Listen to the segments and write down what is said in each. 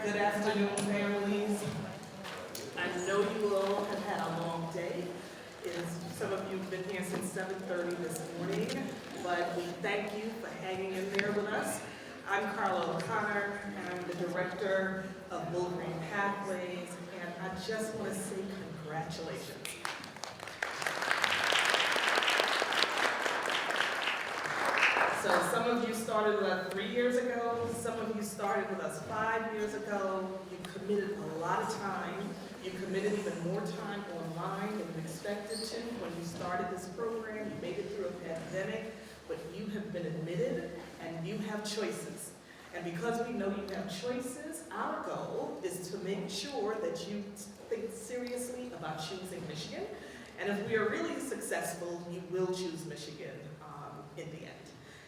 Good afternoon, families. I know you all have had a long day. Some of you have been here since 7:30 this morning, but we thank you for hanging in there with us. I'm Carla O'Connor, and I'm the director of Wolverine Pathways, and I just want to say congratulations. So some of you started with us 3 years ago, some of you started with us 5 years ago. You committed a lot of time. You committed even more time online than you expected to when you started this program. You made it through a pandemic, but you have been admitted and you have choices. And because we know you have choices, our goal is to make sure that you think seriously about choosing Michigan. And if we are really successful, you will choose Michigan in the end.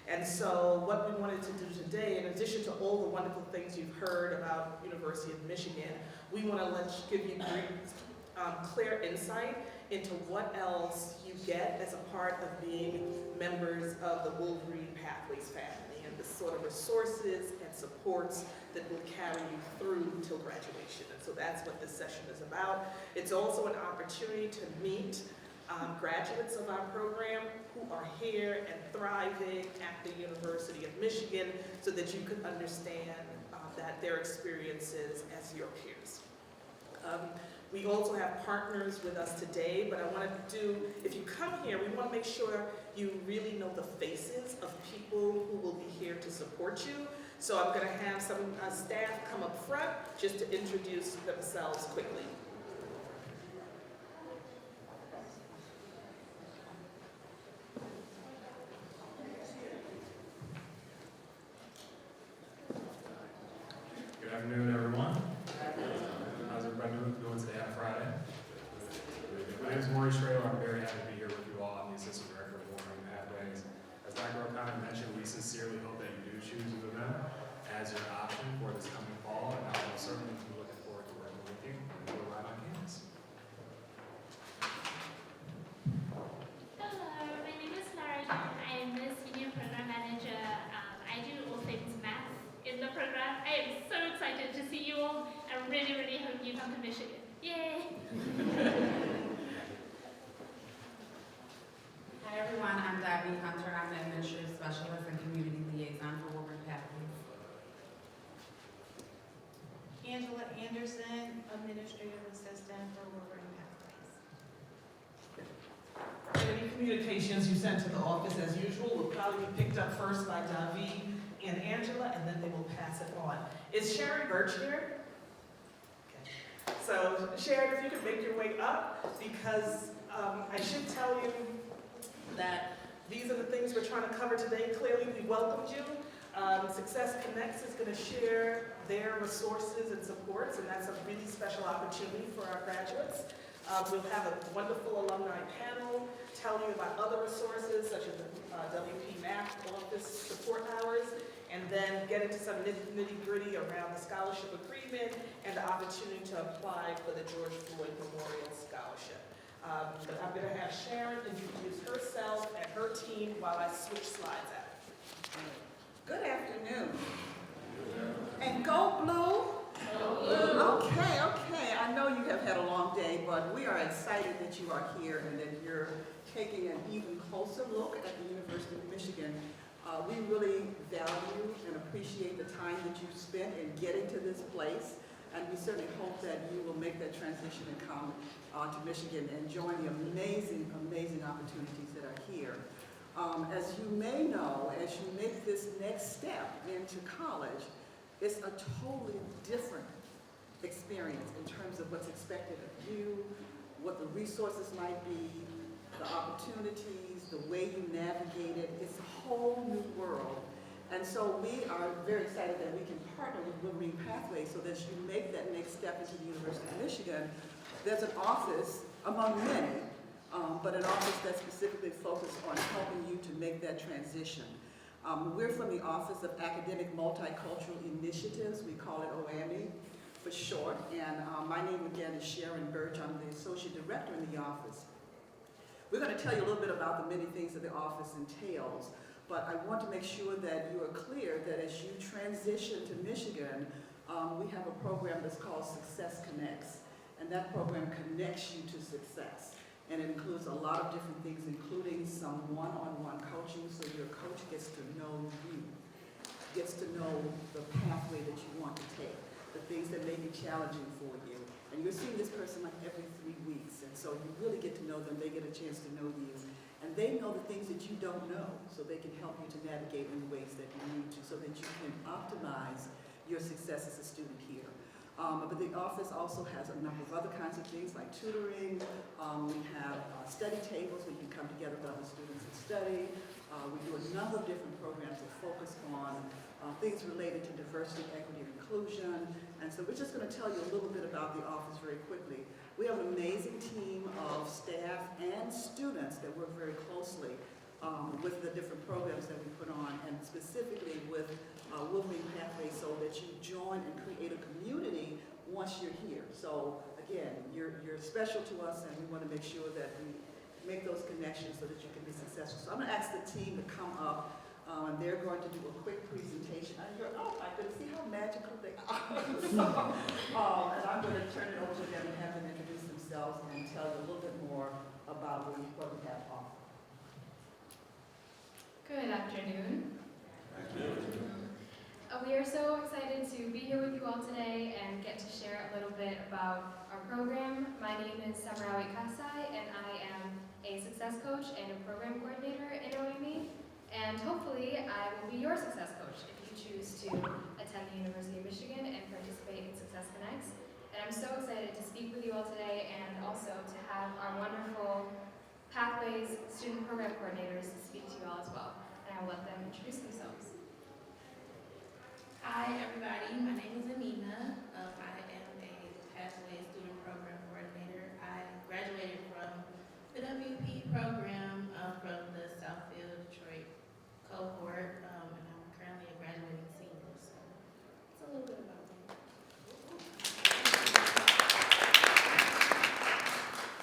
And so what we wanted to do today, in addition to all the wonderful things you've heard about University of Michigan, we want to give you clear insight into what else you get as a part of being members of the Wolverine Pathways family and the sort of resources and supports that will carry you through till graduation. And so that's what this session is about. It's also an opportunity to meet graduates of our program who are here and thriving at the University of Michigan so that you could understand that their experiences as your peers. We also have partners with us today, but I want to if you come here, we want to make sure you really know the faces of people who will be here to support you. So I'm going to have some staff come up front just to introduce themselves quickly. Good afternoon, everyone. How's everybody doing today on Friday? My name is Maurice Schrader. I'm very happy to be here with you all. I'm the Assistant Director of Wolverine Pathways. As Dr. O'Connor mentioned, we sincerely hope that you do choose UMM as your option for this coming fall, and I'll certainly be looking forward to working with you and do a ride on campus. Hello, my name is Lara. I am the Senior Program Manager. I do all things math in the program. I am so excited to see you all. I really, really hope you come to Michigan. Yay! Hi everyone, I'm Diane Hunter. I'm the Administrative Specialist and Community Liaison for Wolverine Pathways. Angela Anderson, Administrative Assistant for Wolverine Pathways. Any communications you sent to the office, as usual, will probably be picked up first by David and Angela, and then they will pass it on. Is Sharon Birch here? Okay. So, Sharon, if you could make your way up, because I should tell you that these are the things we're trying to cover today. Clearly, we welcomed you. Success Connects is going to share their resources and supports, and that's a really special opportunity for our graduates. We'll have a wonderful alumni panel, tell you about other resources such as the WP Math Office support hours, and then get into some nitty-gritty around the scholarship agreement and the opportunity to apply for the George Floyd Memorial Scholarship. But I'm going to have Sharon introduce herself and her team while I switch slides out. Good afternoon. And go blue. Okay. I know you have had a long day, but we are excited that you are here and that you're taking an even closer look at the University of Michigan. We really value and appreciate the time that you've spent in getting to this place, and we certainly hope that you will make that transition and come to Michigan and join the amazing opportunities that are here. As you may know, as you make this next step into college, it's a totally different experience in terms of what's expected of you, what the resources might be, the opportunities, the way you navigate it. It's a whole new world. And so we are very excited that we can partner with Wolverine Pathways so that you make that next step into the University of Michigan. There's an office, among many, but an office that's specifically focused on helping you to make that transition. We're from the Office of Academic Multicultural Initiatives. We call it OAMI for short. And my name again is Sharon Birch. I'm the Associate Director in the office. We're going to tell you a little bit about the many things that the office entails, but I want to make sure that you are clear that as you transition to Michigan, we have a program that's called Success Connects, and that program connects you to success. And it includes a lot of different things, including some one-on-one coaching, so your coach gets to know you, gets to know the pathway that you want to take, the things that may be challenging for you. And you're seeing this person like every 3 weeks, and so you really get to know them, they get a chance to know you. And they know the things that you don't know, so they can help you to navigate in the ways that you need to, so that you can optimize your success as a student here. But the office also has a number of other kinds of things like tutoring. We have study tables where you can come together with other students and study. We do a number of different programs that focus on things related to diversity, equity, and inclusion. And so we're just going to tell you a little bit about the office very quickly. We have an amazing team of staff and students that work very closely with the different programs that we put on, and specifically with Wolverine Pathways, so that you join and create a community once you're here. So again, you're special to us, and we want to make sure that we make those connections so that you can be successful. So I'm going to ask the team to come up, and they're going to do a quick presentation. And oh my goodness, see how magical they are. And I'm going to turn it over to them and have them introduce themselves and tell you a little bit more about what we have to offer. Good afternoon. We are so excited to be here with you all today and get to share a little bit about our program. My name is UMichAccess&Opportunity, and I am a success coach and a program coordinator in OME. And hopefully I will be your success coach if you choose to attend the University of Michigan and participate in Success Connects. And I'm so excited to speak with you all today, and also to have our wonderful Pathways student program coordinators to speak to you all as well. And I'll let them introduce themselves. Hi everybody, my name is Amina. I am a Pathways student program coordinator. I graduated from the WP program from the Southfield Detroit cohort, and I'm currently a graduating senior, so it's a little bit about me.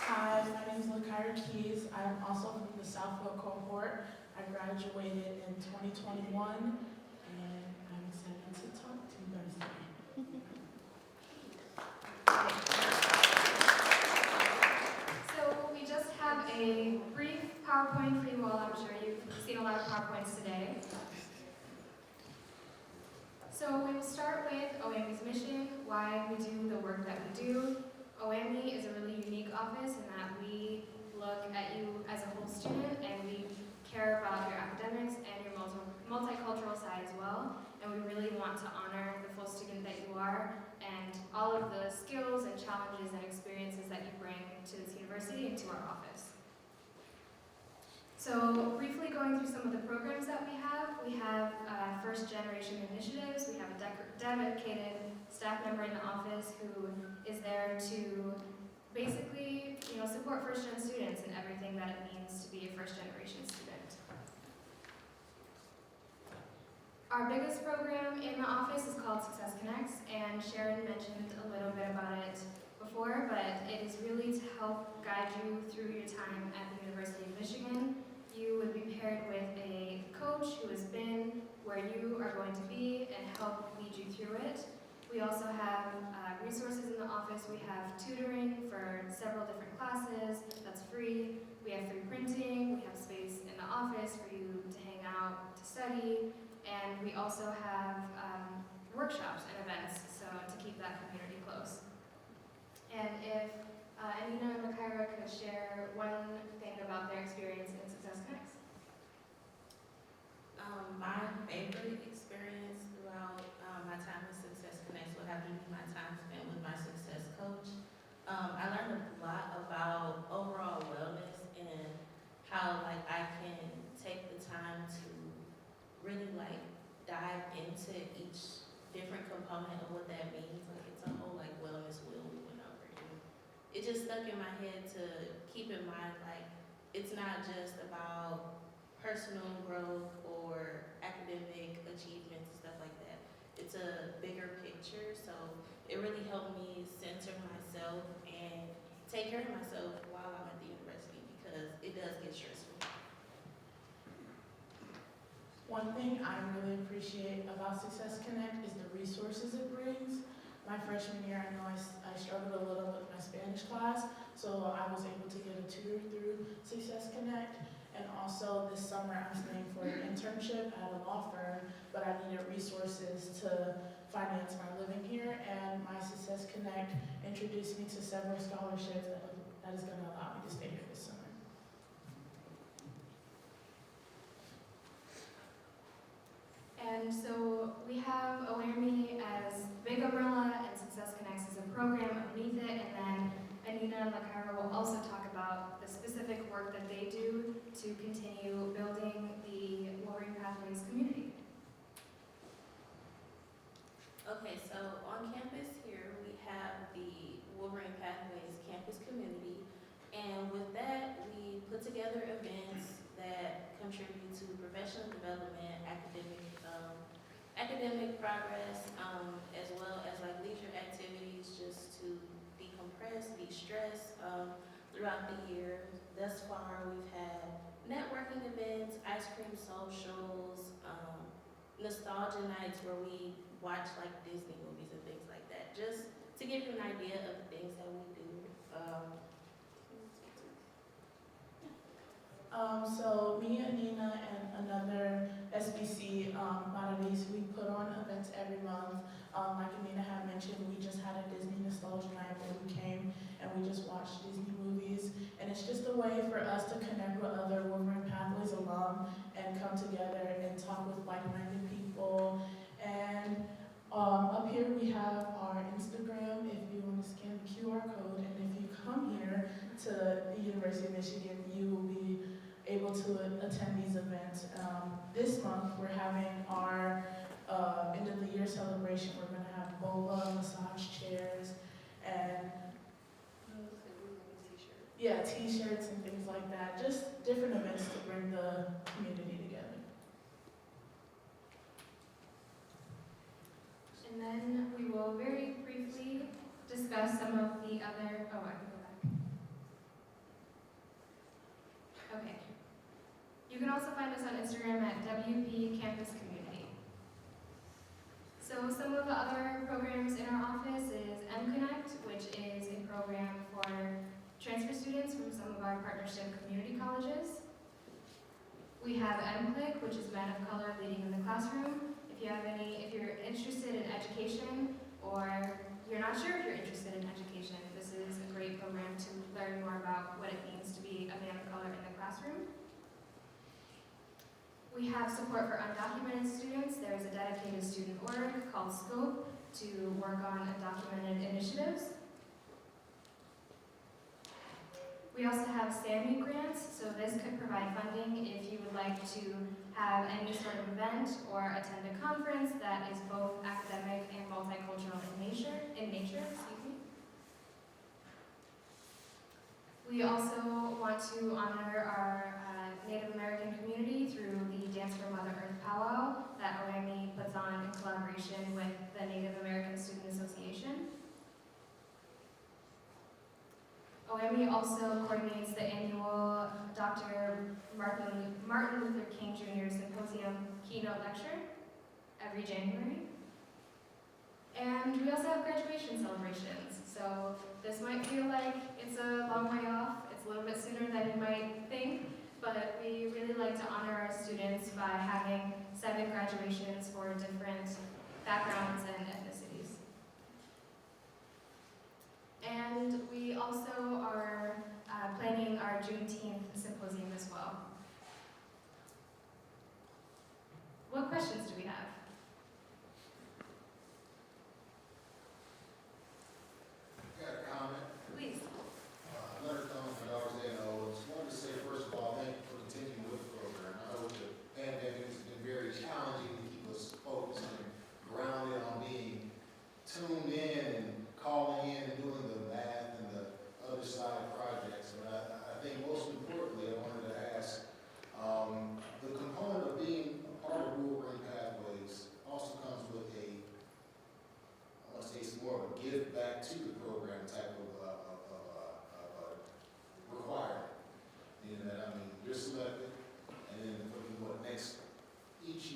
Hi, my name is Lakira Keys. I'm also from the Southfield cohort. I graduated in 2021, and I'm excited to talk to you guys today. So we just have a brief PowerPoint for you all. I'm sure you've seen a lot of PowerPoints today. So we will start with OME's mission, why we do the work that we do. OME is a really unique office in that we look at you as a whole student, and we care about your academics and your multicultural side as well. And we really want to honor the full student that you are, and all of the skills and challenges and experiences that you bring to this university and to our office. So briefly going through some of the programs that we have first generation initiatives. We have a dedicated staff member in the office who is there to basically, support first gen students and everything that it means to be a first generation student. Our biggest program in the office is called Success Connects, and Sharon mentioned a little bit about it before, but it is really to help guide you through your time at the University of Michigan. You would be paired with a coach who has been where you are going to be and help lead you through it. We also have resources in the office. We have tutoring for several different classes that's free. We have free printing. We have space in the office for you to hang out, to study. And we also have workshops and events, so to keep that community close. And if Anina and Lakira could share one thing about their experience in Success Connects. My favorite experience throughout my time with Success Connects would have to be my time spent with my success coach. I learned a lot about overall wellness and how I can take the time to really dive into each different component of what that means. It's a whole wellness wheel we went over. And it just stuck in my head to keep in mind it's not just about personal growth or academic achievements and stuff like that. It's a bigger picture, so it really helped me center myself and take care of myself while I'm at the university, because it does get stressful. One thing I really appreciate about Success Connect is the resources it brings. My freshman year, I know I struggled a little with my Spanish class, so I was able to get a tutor through Success Connect. And also this summer, I'm staying for an internship at a law firm, but I needed resources to finance my living here, and my Success Connect introduced me to several scholarships that is going to allow me to stay here this summer. And so we have OMI as big umbrella and Success Connects as a program underneath it, and then Anina and Lakara will also talk about the specific work that they do to continue building the Wolverine Pathways community. Okay, so on campus here, we have the Wolverine Pathways campus community, and with that, we put together events that contribute to professional development, academic progress, as well as like leisure activities just to decompress, de-stress throughout the year. Thus far, we've had networking events, ice cream socials, nostalgia nights where we watch like Disney movies and things like that, just to give you an idea of the things that we do. So me and Nina and another SBC bodies, we put on events every month. Like Nina had mentioned, we just had a Disney nostalgia night where we came and we just watched Disney movies. And it's just a way for us to connect with other Wolverine Pathways alum and come together and talk with like-minded people. And up here we have our Instagram if you want to scan the QR code. And if you come here to the University of Michigan, you will be able to attend these events. This month we're having our end of the year celebration. We're going to have boba, massage chairs, and yeah, t-shirts and things like that. Just different events to bring the community together. And then we will very briefly discuss some of the other, oh, I can go back. Okay. You can also find us on Instagram at WP Campus Community. So some of the other programs in our office is MConnect, which is a program for transfer students from some of our partnership community colleges. We have MClick, which is Men of Color Leading in the Classroom. If you're interested in education, or you're not sure if you're interested in education, this is a great program to learn more about what it means to be a man of color in the classroom. We have support for undocumented students. There is a dedicated student org called SCOPE to work on undocumented initiatives. We also have SAMU grants, so this could provide funding if you would like to have any sort of event or attend a conference that is both academic and multicultural in nature. We also want to honor our Native American community through the Dance for Mother Earth powwow that OMI puts on in collaboration with the Native American Student Association. OMI also coordinates the annual Dr. Martin Luther King Jr. Symposium keynote lecture every January. And we also have graduation celebrations. So this might feel like it's a long way off. It's a little bit sooner than you might think, but we really like to honor our students by having 7 graduations for different backgrounds and ethnicities. And we also are planning our Juneteenth symposium as well. What questions do we have? Got a comment? Please. Another comment from Dr. Zano. I just wanted to say, first of all, thank you for continuing with the program. I know the pandemic has been very challenging to keep us focused and grounded on being tuned in and calling in and doing the math and the other side projects. But I think most importantly, I wanted to ask, the component of being a part of Wolverine Pathways also comes with a, I want to say it's more of a give back to the program type of requirement. Meaning that, I mean, you're selected, and then for what next, each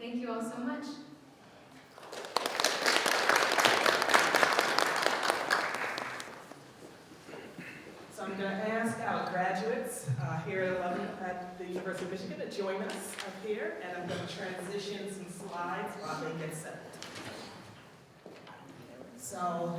Thank you all so much. So I'm going to ask our graduates here at the University of Michigan to join us up here, and I'm going to transition some slides while they get settled. So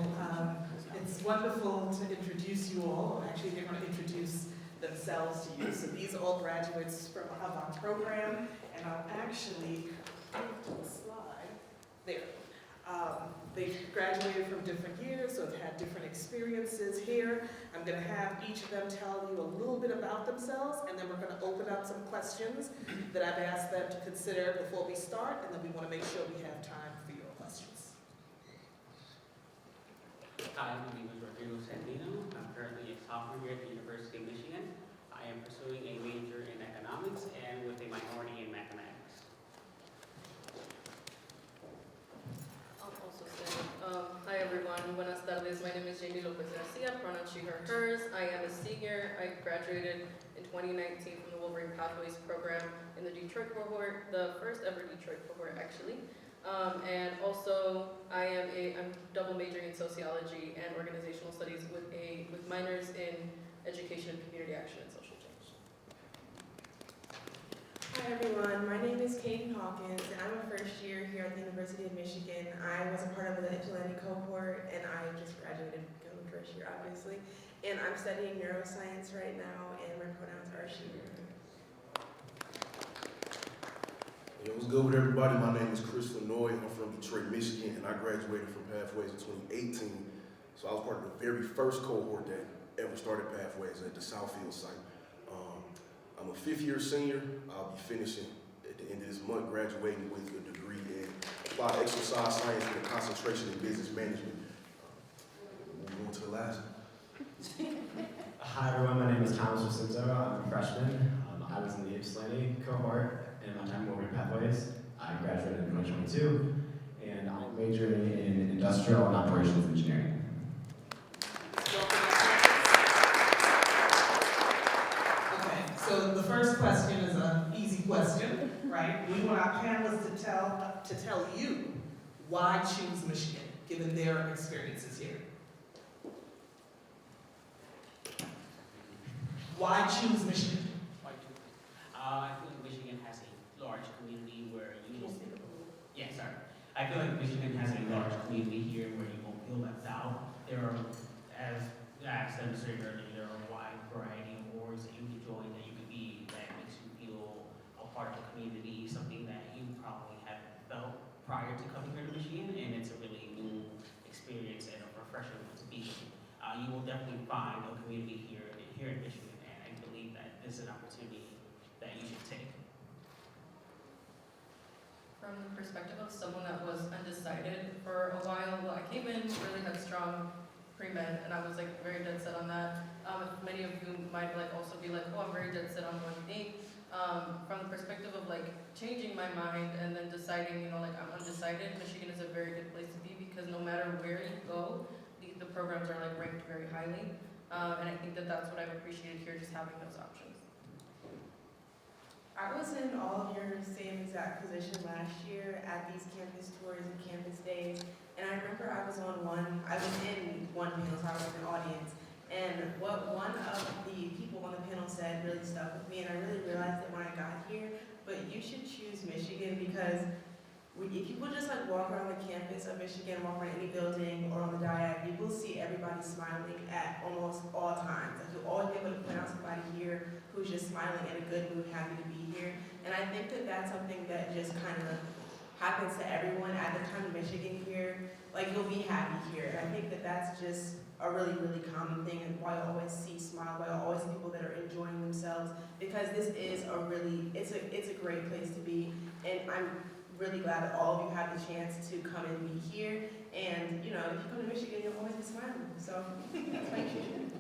it's wonderful to introduce you all. Actually, they're going to introduce themselves to you. So these are all graduates of our program, and I'll actually move to a slide there. They've graduated from different years, so have had different experiences here. I'm going to have each of them tell you a little bit about themselves, and then we're going to open up some questions that I've asked them to consider before we start, and then we want to make sure we have time for your questions. Hi, my name is Rodrigo Sandino. I'm currently a sophomore here at the University of Michigan. I am pursuing a major in economics and with a minority in mathematics. I'll also say, hi everyone, buenas tardes. My name is Jamie Lopez Garcia, pronouns she, her, hers. I am a senior. I graduated in 2019 from the Wolverine Pathways program in the Detroit cohort, the first ever Detroit cohort actually. And also, I'm double majoring in sociology and organizational studies with minors in education and community action and social change. Hi everyone, my name is Katie Hawkins and I'm a first year here at the University of Michigan. I was a part of the Atlantic cohort and I just graduated from first year obviously. And I'm studying neuroscience right now and my pronouns are she. Hey, what's good with everybody? My name is Chris Lanoy. I'm from Detroit, Michigan, and I graduated from Pathways in 2018. So I was part of the very first cohort that ever started Pathways at the Southfield site. I'm a fifth-year senior. I'll be finishing at the end of this month, graduating with a degree in applied exercise science with a concentration in business management. Moving on to the last one. Hi everyone, my name is Thomas Jacinto. I'm a freshman. I was in the Ypsilanti cohort and my time over in Pathways. I graduated in 2022 and I'm majoring in industrial and operations engineering. Okay, so the first question is an easy question, right? We want our panelists to tell you why choose Michigan, given their experiences here. Why choose Michigan? I feel like Michigan has a large community where you will. Yeah, sorry. I feel like Michigan has a large community here where you won't feel left out. There are, as I demonstrated earlier, there are a wide variety of awards that you can join, that you can be, that makes you feel a part of the community, something that you probably haven't felt prior to coming here to Michigan, and it's a really new experience and a refreshing one to be. You will definitely find a community here in Michigan, and I believe that this is an opportunity that you should take. From the perspective of someone that was undecided for a while, well, I came in really headstrong pre-med, and I was like very dead set on that. Many of you might also be like, oh, I'm very dead set on one thing. From the perspective of changing my mind and then deciding, I'm undecided, Michigan is a very good place to be because no matter where you go, the programs are ranked very highly. And I think that that's what I've appreciated here, just having those options. I was in all of your same exact position last year at these campus tours and campus days. And I remember I was in one panel, so I was in the audience. And what one of the people on the panel said really stuck with me, and I really realized it when I got here. But you should choose Michigan because if you will just walk around the campus of Michigan, walk around any building or on the diag, you will see everybody smiling at almost all times. You'll always be able to point out somebody here who's just smiling in a good mood, happy to be here. And I think that that's something that just kind of happens to everyone at the time of Michigan here. You'll be happy here. And I think that that's just a really, really common thing, and why I always see smile, why I always see people that are enjoying themselves, because this is it's a great place to be. And I'm really glad that all of you have the chance to come and be here. And, if you come to Michigan, you'll always be smiling. So, that's my choice.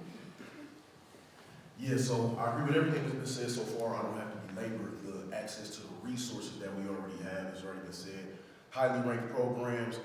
Yeah, so I agree with everything that's been said so far. I don't have to belabor the access to the resources that we already have, as already been said. Highly ranked programs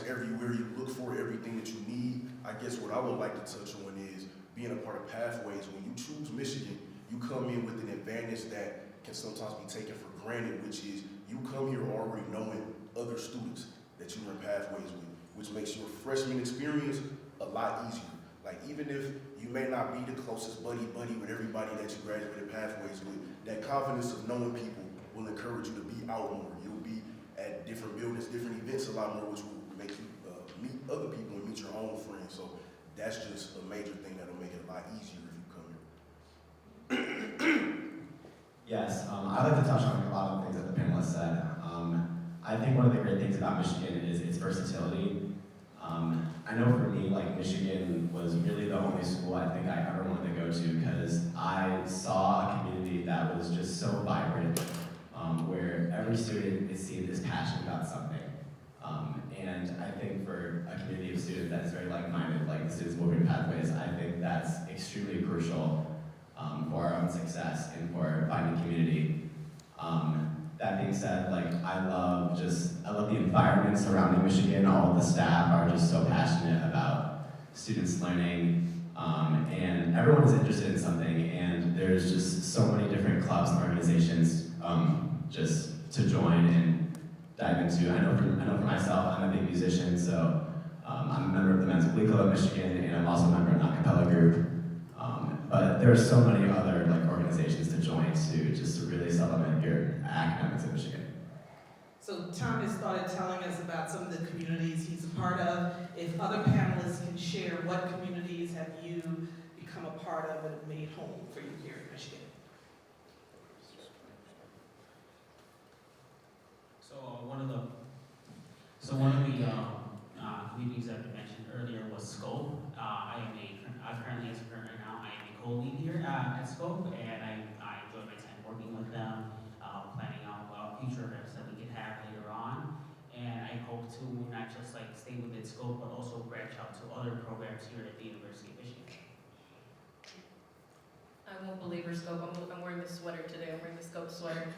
everywhere. You look for everything that you need. I guess what I would like to touch on is being a part of Pathways. When you choose Michigan, you come in with an advantage that can sometimes be taken for granted, which is you come here already knowing other students that you are in Pathways with, which makes your freshman experience a lot easier. Like, even if you may not be the closest buddy with everybody that you graduated Pathways with, that confidence of knowing people will encourage you to be out more. You'll be at different buildings, different events a lot more, which will make you meet other people and meet your own friends. So that's just a major thing that'll make it a lot easier if you come here. Yes, I'd like to touch on a lot of things that the panelists said. I think one of the great things about Michigan is its versatility. I know for me, like, Michigan was really the only school I think I ever wanted to go to because I saw a community that was just so vibrant, where every student is seen as passionate about something. And I think for a community of students that is very like-minded, like the students Wolverine Pathways, I think that's extremely crucial for our own success and for finding community. That being said, like, I love the environment surrounding Michigan. All of the staff are just so passionate about students learning, and everyone is interested in something, and there's just so many different clubs and organizations just to join and dive into. I know for myself, I'm a big musician, so I'm a member of the Men's Glee Club of Michigan, and I'm also a member of an a cappella group. But there are so many other organizations to join to really supplement your academics in Michigan. So Thomas started telling us about some of the communities he's a part of. If other panelists can share, what communities have you become a part of and made home for you here in Michigan? One of the communities that I mentioned earlier was Scope. Currently right now, I am a co-lead here at Scope, and I enjoy my time working with them, planning out future events that we can have later on. And I hope to not just stay within Scope, but also branch out to other programs here at the University of Michigan. I won't belabor Scope. I'm wearing this sweater today. I'm wearing the Scope sweater.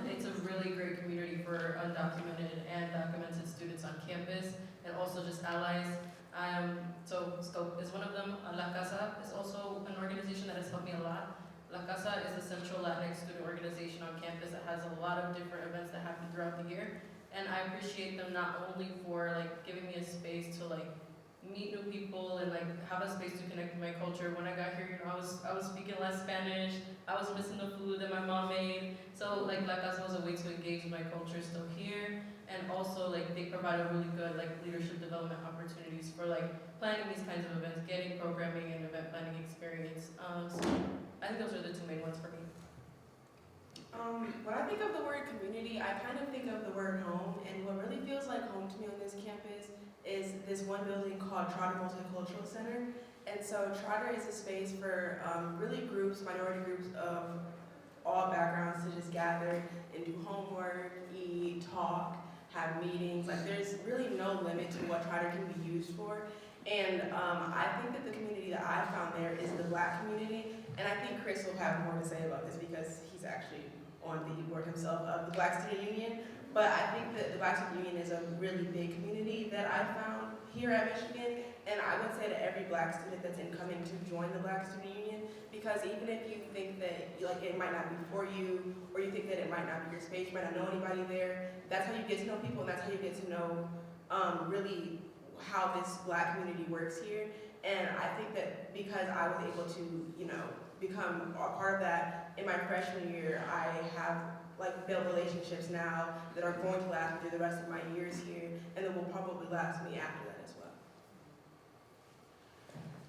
It's a really great community for undocumented and documented students on campus, and also just allies. So Scope is one of them. La Casa is also an organization that has helped me a lot. La Casa is a Central Latinx student organization on campus that has a lot of different events that happen throughout the year, and I appreciate them not only for giving me a space to meet new people and have a space to connect with my culture. When I got here, I was speaking less Spanish. I was missing the food that my mom made. So La Casa was a way to engage with my culture still here, and also they provide a really good leadership development opportunities for planning these kinds of events, getting programming and event planning experience. So I think those are the two main ones for me. When I think of the word community, I kind of think of the word home, and what really feels like home to me on this campus is this one building called Trotter Multicultural Center. And so Trotter is a space for really minority groups of all backgrounds to just gather and do homework, eat, talk, have meetings. There's really no limit to what Trotter can be used for. And I think that the community that I found there is the Black community. And I think Chris will have more to say about this because he's actually on the board himself of the Black Student Union. But I think that the Black Student Union is a really big community that I found here at Michigan. And I would say to every Black student that's incoming to join the Black Student Union, because even if you think that it might not be for you, or you think that it might not be your space, you might not know anybody there, that's how you get to know people, and that's how you get to know really how this Black community works here. And I think that because I was able to, become a part of that in my freshman year, I have built relationships now that are going to last me through the rest of my years here, and that will probably last me after that as well.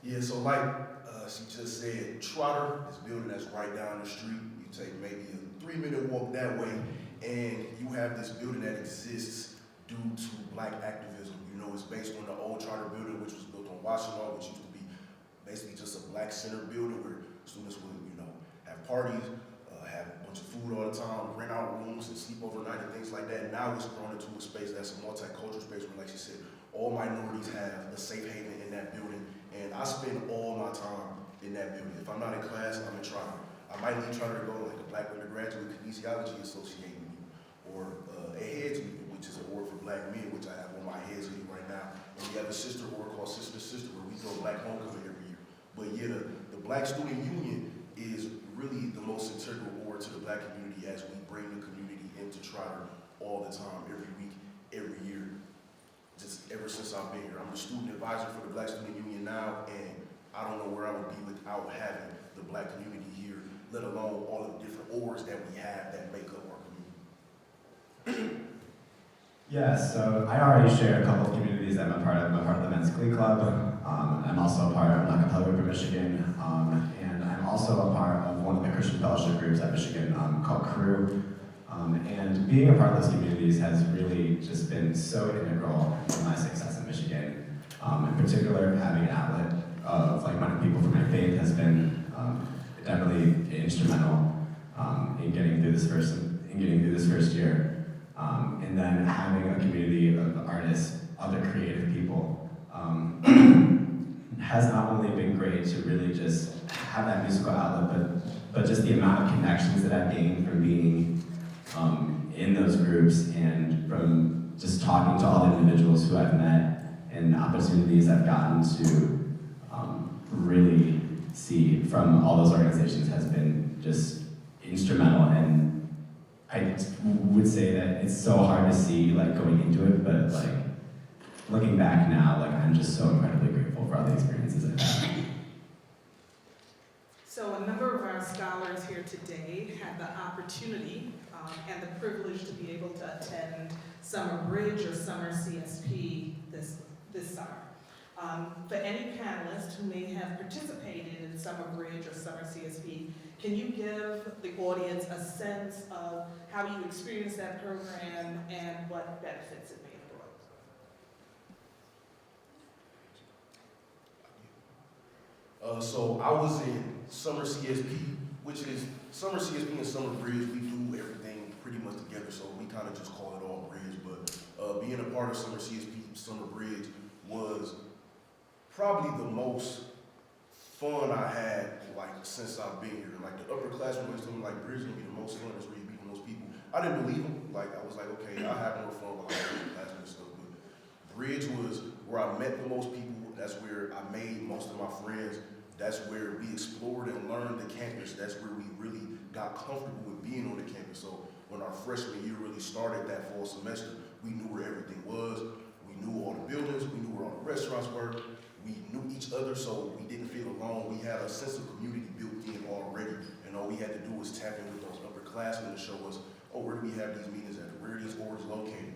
Yeah, so she just said, Trotter, this building that's right down the street. You take maybe a 3-minute walk that way, and you have this building that exists due to Black activism. It's based on the old Trotter building, which was built on Washington, which used to be basically just a Black center building where students would, have parties, have a bunch of food all the time, rent out rooms and sleep overnight and things like that. Now it's grown into a space that's a multicultural space where, like she said, all minorities have a safe haven in that building. And I spend all my time in that building. If I'm not in class, I'm in Trotter. I might leave Trotter to go to a Black undergraduate kinesiology association meeting, or a heads meeting, which is an org for Black men, which I have on my heads meeting right now. And we have a sister org called Sister to Sister, where we throw Black homecoming every year. But yeah, the Black Student Union is really the most integral org to the Black community as we bring the community Michigan to Trotter all the time, every week, every year. Just ever since I've been here. I'm the student advisor for the Black Student Union now, and I don't know where I would be without having the Black community here, let alone all of the different orgs that we have that make up our community. Yeah, so I already shared a couple of communities that I'm a part of. I'm a part of the Men's Glee Club. I'm also a part of Black Appellate for Michigan, and I'm also a part of one of the Christian fellowship groups at Michigan called Crew. And being a part of those communities has really just been so integral to my success in Michigan. In particular, having an outlet of like-minded people from my faith has been definitely instrumental in getting through this first year. And then having a community of artists, other creative people, has not only been great to really just have that musical outlet, but just the amount of connections that I've gained from being in those groups and from just talking to all the individuals who I've met and the opportunities I've gotten to really see from all those organizations has been just instrumental. And I would say that it's so hard to see like going into it, but like looking back now, like I'm just so incredibly grateful for all the experiences I've had. So a number of our scholars here today had the opportunity and the privilege to be able to attend Summer Bridge or Summer CSP this summer. For any panelists who may have participated in Summer Bridge or Summer CSP, can you give the audience a sense of how you experienced that program and what benefits it may have brought? So I was in Summer CSP, which is Summer CSP and Summer Bridge. We do everything pretty much together, so we kind of just call it all Bridge. But being a part of Summer CSP, Summer Bridge was probably the most fun I had like since I've been here. Like the upperclassmen always told me like Bridge is gonna be the most fun, it's where you meet the most people. I didn't believe them. Like I was like, okay, I have more fun while I'm upperclassmen and stuff. But Bridge was where I met the most people. That's where I made most of my friends. That's where we explored and learned the campus. That's where we really got comfortable with being on the campus. So when our freshman year really started that fall semester, we knew where everything was. We knew all the buildings. We knew where all the restaurants were. We knew each other, so we didn't feel alone. We had a sense of community built in already. And all we had to do was tap in with those upperclassmen to show us, oh, where do we have these meetings at? Where are these orgs located?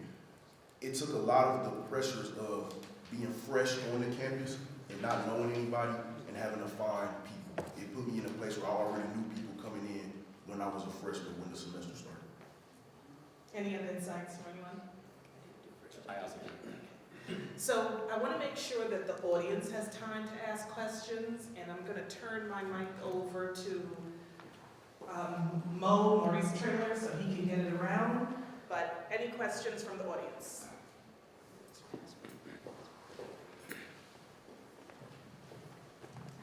It took a lot of the pressures of being fresh on the campus and not knowing anybody and having to find people. It put me in a place where I already knew people coming in when I was a freshman when the semester started. Any other insights from anyone? I also So I want to make sure that the audience has time to ask questions, and I'm going to turn my mic over to Maurice Trailer, so he can get it around. But any questions from the audience?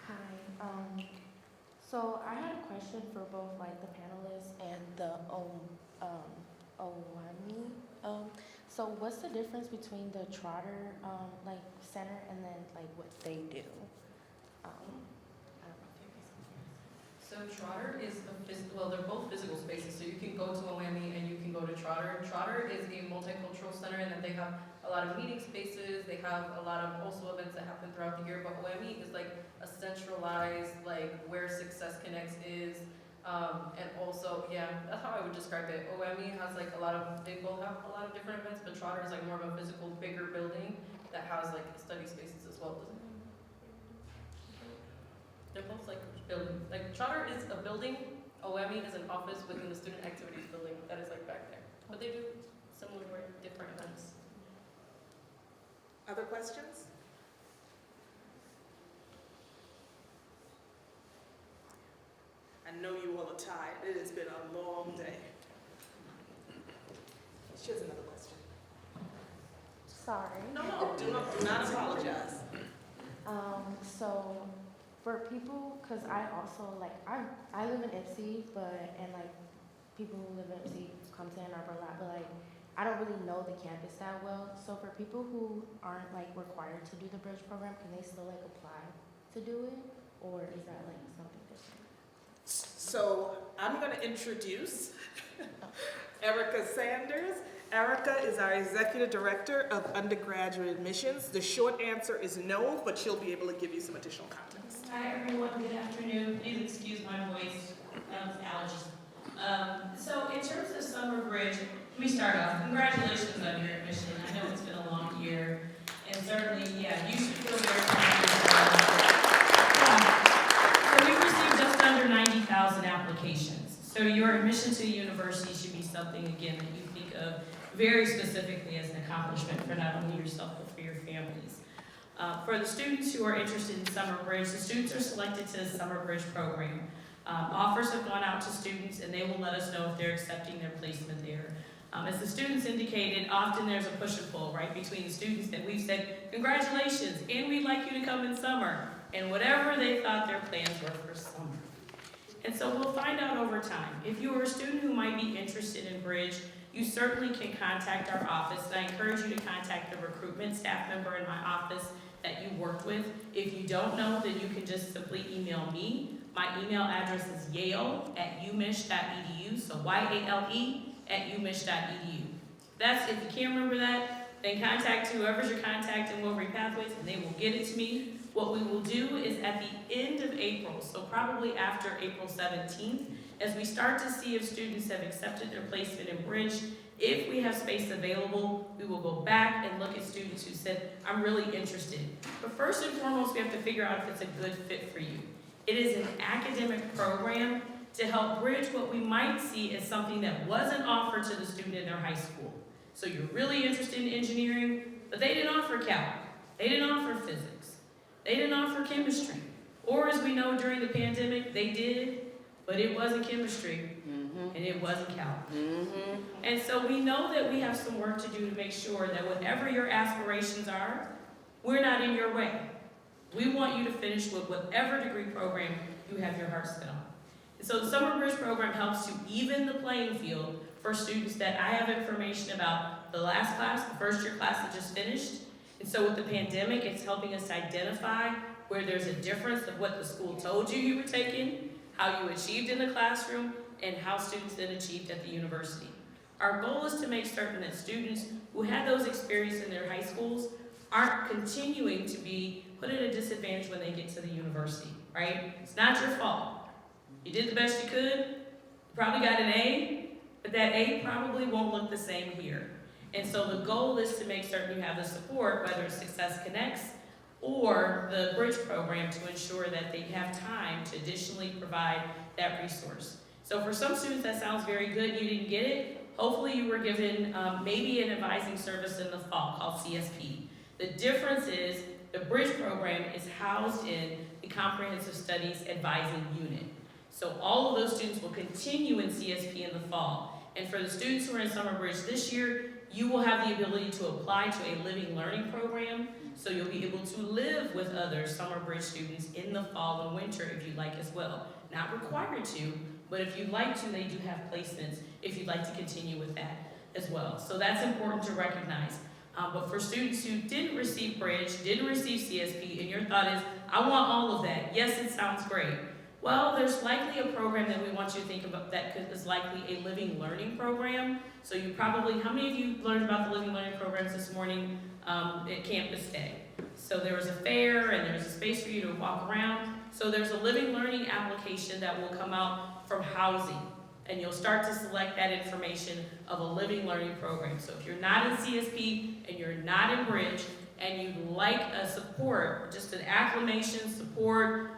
Hi. So I had a question for both like the panelists and the OMI. So what's the difference between the Trotter like center and then like what they do? I don't know if you guys So Trotter is well, they're both physical spaces. So you can go to OMI and you can go to Trotter. Trotter is a multicultural center in that they have a lot of meeting spaces. They have a lot of also events that happen throughout the year. But OMI is like a centralized, like where Success Connects is. And also, yeah, that's how I would describe it. OMI has like they both have a lot of different events, but Trotter is like more of a physical, bigger building that has like study spaces as well, doesn't it? They're both like building. Like Trotter is a building, OMI is an office within the student activities building that is like back there. But they do similar or different events. Other questions? I know you all are tired. It has been a long day. She has another question. Sorry. No, do not apologize. So for people, cause I also like I live in Ipsy, and like people who live in Ipsy come to Ann Arbor a lot, but like I don't really know the campus that well. So for people who aren't like required to do the bridge program, can they still like apply to do it, or is that like something different? So I'm going to introduce Erica Sanders. Erica is our Executive Director of Undergraduate Admissions. The short answer is no, but she'll be able to give you some additional context. Hi everyone, good afternoon. Please excuse my voice, allergies. So in terms of Summer Bridge, let me start off. Congratulations on your admission. I know it's been a long year, and certainly, yeah, you should feel very confident. So we received just under 90,000 applications. So your admission to the university should be something, again, that you think of very specifically as an accomplishment for not only yourself, but for your families. For the students who are interested in Summer Bridge, the students are selected to the Summer Bridge program. Offers have gone out to students, and they will let us know if they're accepting their placement there. As the students indicated, often there's a push and pull, right, between the students that we've said, congratulations, and we'd like you to come in summer, and whatever they thought their plans were for summer. And so we'll find out over time. If you are a student who might be interested in Bridge, you certainly can contact our office, and I encourage you to contact the recruitment staff member in my office that you worked with. If you don't know, then you can just simply email me. My email address is yale@umich.edu, so YALE@umich.edu. If you can't remember that, then contact whoever's your contact in Wolverine Pathways, and they will get it to me. What we will do is at the end of April, so probably after April 17th, as we start to see if students have accepted their placement in Bridge, if we have space available, we will go back and look at students who said, I'm really interested. But first and foremost, we have to figure out if it's a good fit for you. It is an academic program to help bridge what we might see as something that wasn't offered to the student in their high school. So you're really interested in engineering, but they didn't offer calc, they didn't offer physics, they didn't offer chemistry. Or as we know during the pandemic, they did, but it wasn't chemistry, and it wasn't calc. And so we know that we have some work to do to make sure that whatever your aspirations are, we're not in your way. We want you to finish with whatever degree program you have your heart set on. And so the Summer Bridge program helps to even the playing field for students that I have information about the last class, the first year class that just finished. And so with the pandemic, it's helping us identify where there's a difference of what the school told you were taking, how you achieved in the classroom, and how students then achieved at the university. Our goal is to make certain that students who had those experiences in their high schools aren't continuing to be put at a disadvantage when they get to the university, right? It's not your fault. You did the best you could, you probably got an A, but that A probably won't look the same here. And so the goal is to make certain you have the support, whether it's Success Connects or the Bridge program, to ensure that they have time to additionally provide that resource. So for some students that sounds very good, you didn't get it. Hopefully you were given maybe an advising service in the fall called CSP. The difference is the Bridge program is housed in the Comprehensive Studies Advising Unit. So all of those students will continue in CSP in the fall. And for the students who are in Summer Bridge this year, you will have the ability to apply to a living learning program. So you'll be able to live with other Summer Bridge students in the fall and winter if you'd like as well. Not required to, but if you'd like to, they do have placements if you'd like to continue with that as well. So that's important to recognize. But for students who didn't receive Bridge, didn't receive CSP, and your thought is, I want all of that. Yes, it sounds great. Well, there's likely a program that we want you to think about that is likely a living learning program. So you probably, how many of you learned about the living learning programs this morning at Campus Day? So there was a fair and there's a space for you to walk around. So there's a living learning application that will come out from housing. And you'll start to select that information of a living learning program. So if you're not in CSP and you're not in Bridge and you'd like a support, just an acclimation support,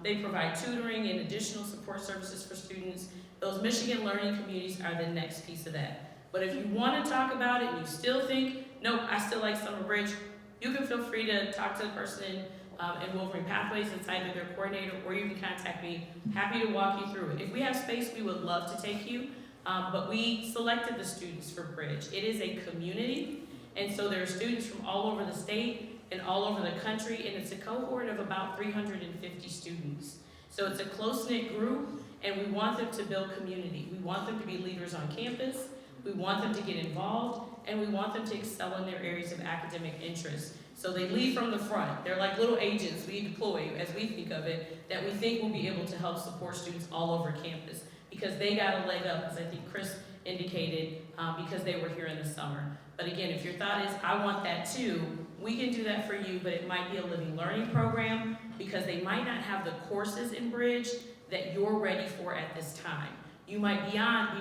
they provide tutoring and additional support services for students. Those Michigan learning communities are the next piece of that. But if you want to talk about it and you still think, nope, I still like Summer Bridge, you can feel free to talk to the person in Wolverine Pathways inside of their coordinator, or you can contact me. Happy to walk you through it. If we have space, we would love to take you, but we selected the students for Bridge. It is a community, and so there are students from all over the state and all over the country, and it's a cohort of about 350 students. So it's a close-knit group, and we want them to build community. We want them to be leaders on campus. We want them to get involved, and we want them to excel in their areas of academic interest. So they lead from the front. They're like little agents we deploy, as we think of it, that we think will be able to help support students all over campus, because they got a leg up, as I think Chris indicated, because they were here in the summer. But again, if your thought is, I want that too, we can do that for you, but it might be a living learning program, because they might not have the courses in Bridge that you're ready for at this time. You might be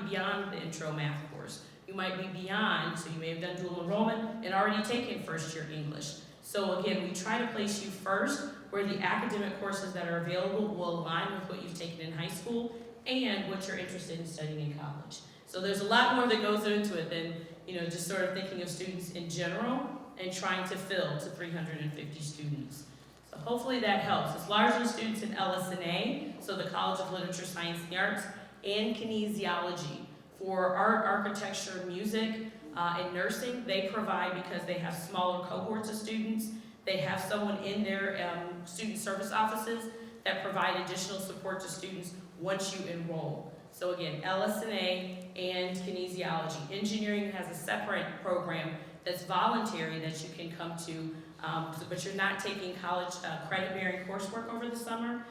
beyond the intro math course. You might be beyond, so you may have done dual enrollment and already taken first year English. So again, we try to place you first where the academic courses that are available will align with what you've taken in high school and what you're interested in studying in college. So there's a lot more that goes into it than, just sort of thinking of students in general and trying to fill to 350 students. So hopefully that helps. It's largely students in LS&A, so the College of Literature, Science, and the Arts, and kinesiology. For art, architecture, music, and nursing, they provide, because they have smaller cohorts of students, they have someone in their student service offices that provide additional support to students once you enroll. So again, LS&A and kinesiology. Engineering has a separate program that's voluntary that you can come to, but you're not taking college credit-bearing coursework over the summer.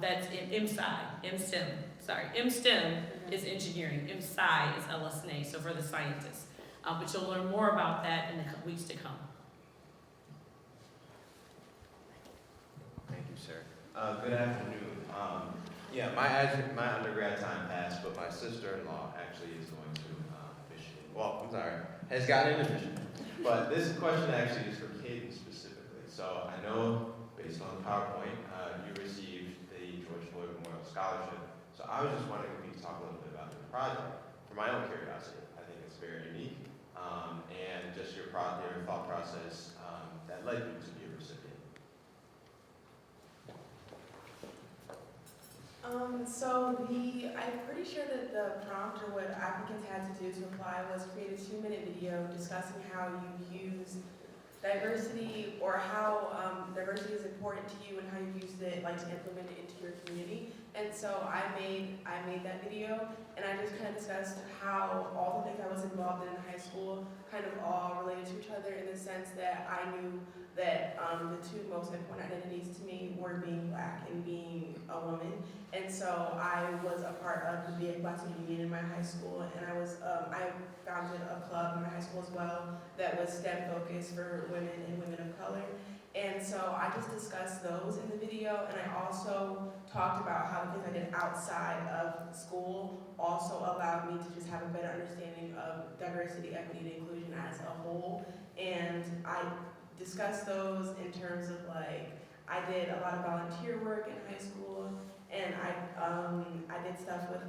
That's in MSTEM is engineering, MSci is LS&A, so for the scientists. But you'll learn more about that in the weeks to come. Thank you, sir. Good afternoon. Yeah, my undergrad time passed, but my sister-in-law actually is going to Michigan. Well, I'm sorry, has gotten into Michigan. But this question actually is for Katie specifically. So I know, based on the PowerPoint, you received the George Floyd Memorial Scholarship. So I was just wondering if you could talk a little bit about the project. For my own curiosity, I think it's very unique. And just your thought process that led you to be a recipient. I'm pretty sure that the prompt or what applicants had to do to apply was create a 2-minute video discussing how you use diversity, or how diversity is important to you and how you use it, to implement it into your community. And so I made that video, and I just kind of discussed how all the things I was involved in high school kind of all related to each other, in the sense that I knew that the two most important identities to me were being Black and being a woman. And so I was a part of the Big Black Union in my high school, and I founded a club in my high school as well that was STEM focused for women and women of color. And so I just discussed those in the video, and I also talked about how the things I did outside of school also allowed me to just have a better understanding of diversity, equity, and inclusion as a whole. And I discussed those in terms of I did a lot of volunteer work in high school, and I did stuff with,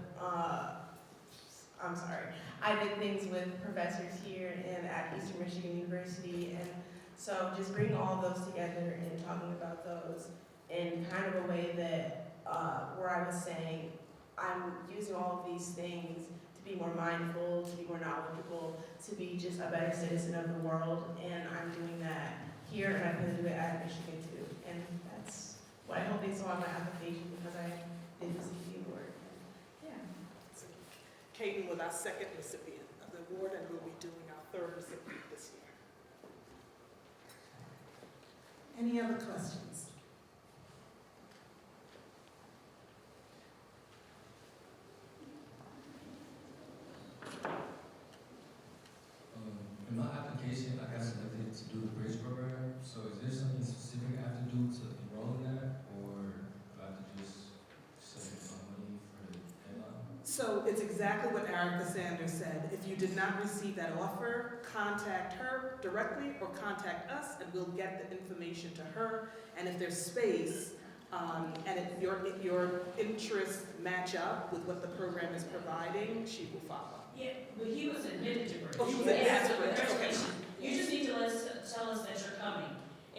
I did things with professors here and at Eastern Michigan University, and so just bringing all those together and talking about those in kind of a way that, where I was saying, I'm using all of these things to be more mindful, to be more knowledgeable, to be just a better citizen of the world, and I'm doing that here, and I'm going to do it at Michigan too. And that's what I hope they saw in my application, because I did receive the award. Yeah. Katie was our second recipient of the award, and we'll be doing our third recipient this year. Any other questions? In my application, I got selected to do the bridge program. So is there something specific I have to do to enroll in that, or do I have to just submit my money for the deadline? So it's exactly what Erica Sanders said. If you did not receive that offer, contact her directly or contact us, and we'll get the information to her. And if there's space, and if your interests match up with what the program is providing, she will follow. Yeah, but he was admitted to Bridge. Oh, he was admitted to so Bridge, okay. congratulations. You just need to tell us that you're coming.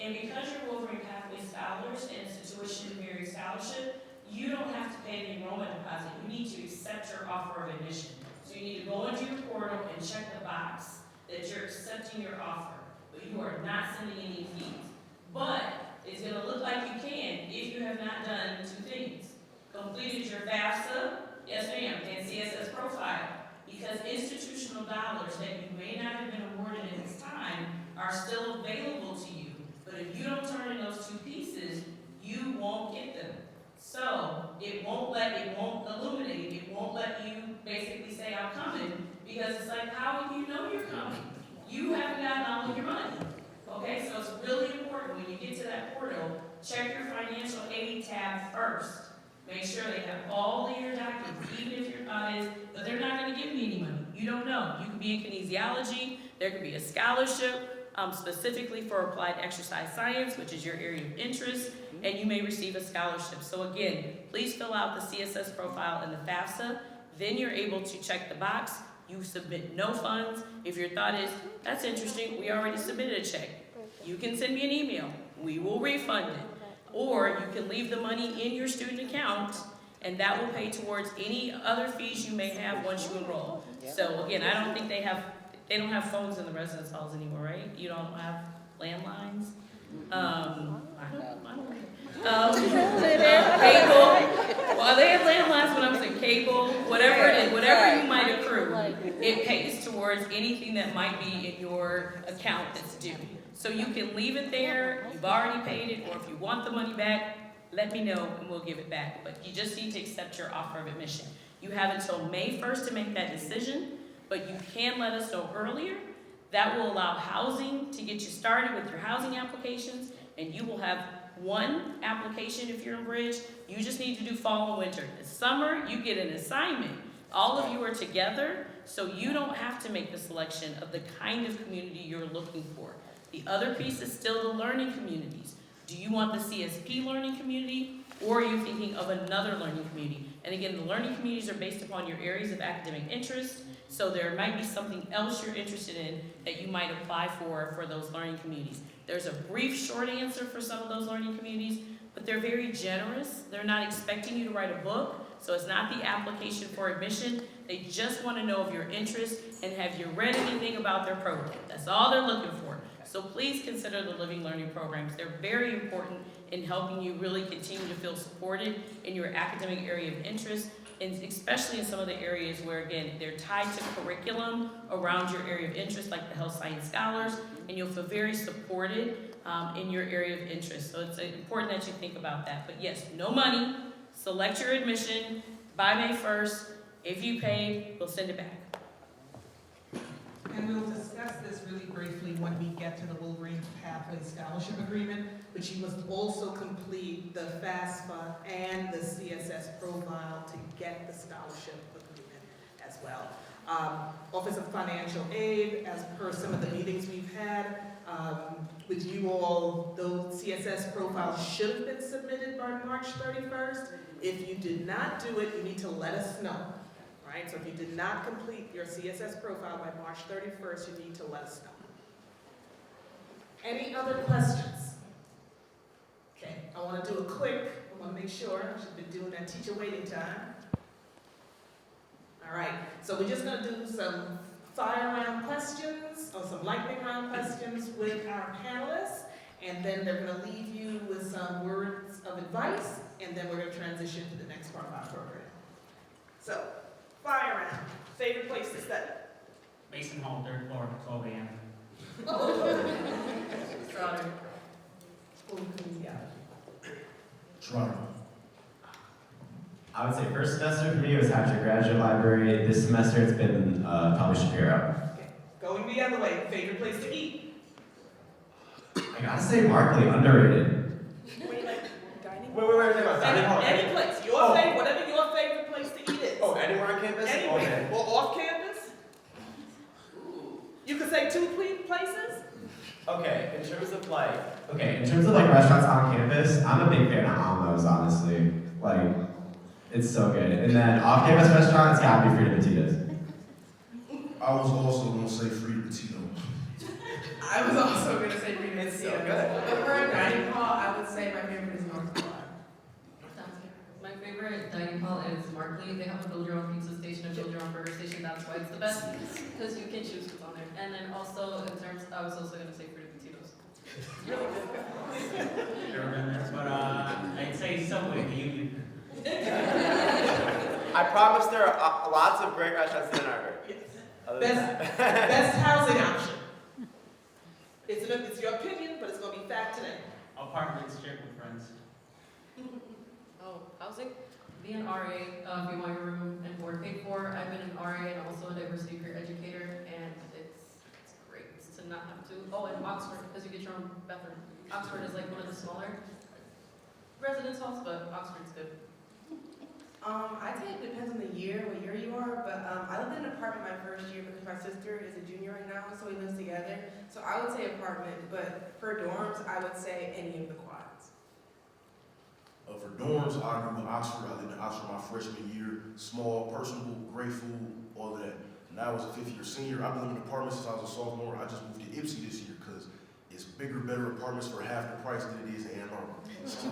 And because you're Wolverine Pathways Scholars and it's a tuition-bearing scholarship, you don't have to pay the enrollment deposit. You need to accept your offer of admission. So you need to go into your portal and check the box that you're accepting your offer, but you are not sending any fees. But it's going to look like you can if you have not done two things. Completed your FAFSA, yes ma'am, and CSS profile. because institutional dollars that you may not have been awarded at this time are still available to you. But if you don't turn in those two pieces, you won't get them. So it won't illuminate, it won't let you basically say I'm coming, because it's like, how would you know you're coming? You haven't gotten all of your money. Okay, so it's really important when you get to that portal, check your financial aid tab first. Make sure they have all of your documents, even if your thought is, but they're not gonna give me any money. You don't know. You could be in kinesiology, there could be a scholarship, specifically for applied exercise science, which is your area of interest, and you may receive a scholarship. So again, please fill out the CSS profile and the FAFSA, then you're able to check the box. You submit no funds. If your thought is, that's interesting, we already submitted a check, you can send me an email, we will refund it. Or you can leave the money in your student account, and that will pay towards any other fees you may have once you enroll. So again, I don't think they don't have phones in the residence halls anymore, right? You don't have landlines? Cable. Well, they had landlines when I was in cable. Whatever it is, whatever you might accrue, it pays towards anything that might be in your account that's due. So you can leave it there, you've already paid it, or if you want the money back, let me know and we'll give it back. But you just need to accept your offer of admission. You have until May 1st to make that decision, but you can let us know earlier. That will allow housing to get you started with your housing applications, and you will have one application if you're in Bridge. You just need to do fall and winter. This summer, you get an assignment. All of you are together, so you don't have to make the selection of the kind of community you're looking for. The other piece is still the learning communities. Do you want the CSP learning community, or are you thinking of another learning community? And again, the learning communities are based upon your areas of academic interest, so there might be something else you're interested in that you might apply for those learning communities. There's a brief short answer for some of those learning communities, but they're very generous. They're not expecting you to write a book, so it's not the application for admission. They just want to know of your interest and have you read anything about their program. That's all they're looking for. So please consider the living learning programs. They're very important in helping you really continue to feel supported in your academic area of interest, and especially in some of the areas where, again, they're tied to curriculum around your area of interest, like the health science scholars, and you'll feel very supported in your area of interest. So it's important that you think about that. But yes, no money, select your admission by May 1st. If you pay, we'll send it back. And we'll discuss this really briefly when we get to the Wolverine Pathways Scholarship Agreement, but you must also complete the FAFSA and the CSS profile to get the scholarship agreement as well. Office of Financial Aid, as per some of the meetings we've had with you all, those CSS profiles should have been submitted by March 31st. If you did not do it, you need to let us know. Right? So if you did not complete your CSS profile by March 31st, you need to let us know. Any other questions? Okay, I want to do a quick, I want to make sure, I should have been doing that teacher waiting time. All right, so we're just going to do some fire round questions, or some lightning round questions with our panelists, and then they're going to leave you with some words of advice, and then we're going to transition to the next part of our program. So, fire round. Favorite place to study? Mason Hall, 3rd floor, 12 a.m. Trotter. Toronto. I would say first semester for me was Hatcher Graduate Library. This semester it's been probably Shapiro. Okay. Going the other way. Favorite place to eat? I gotta say Markley, underrated. Wait, Dining hall. any place. Your favorite, whatever your favorite place to eat is. Oh, anywhere on campus? Anywhere. Okay. Or off campus? You could say 2 places? Okay, in terms of like restaurants on campus, I'm a big fan of Almo's, honestly. Like, it's so good. And then off-campus restaurants, gotta be Frida Petita's. I was also going to say Frida Petito. I was also going to say Frida It's Petita. so good. But for a dining hall, I would say my favorite is North Carolina. My favorite dining hall is Markley. They have a build your own pizza station and build your own burger station. That's why it's the best, because you can choose what's on there. And then also, in terms, I was also going to say Frida Petito's. Never been there, but I'd say Subway, the Union. I promise there are lots of great restaurants in our area. Best housing option. It's your opinion, but it's gonna be fact today. Apartments shared with friends. Oh, housing? Be an RA, if you want your room and board paid for. I've been an RA and also a diversity peer educator, and it's great to not have to. Oh, and Oxford, because you get your own bathroom. Oxford is like one of the smaller residence halls, but Oxford's good. I'd say it depends on the year, what year you are, but I lived in an apartment my first year because my sister is a junior right now, so we live together. So I would say apartment, but for dorms, I would say any of the quads. For dorms, I grew in Oxford. I lived in Oxford my freshman year. Small, personable, great food, all of that. Now as a fifth-year senior, I've been living in apartments since I was a sophomore. I just moved to Ipsy this year because it's bigger, better apartments for half the price than it is in Ann Arbor. So,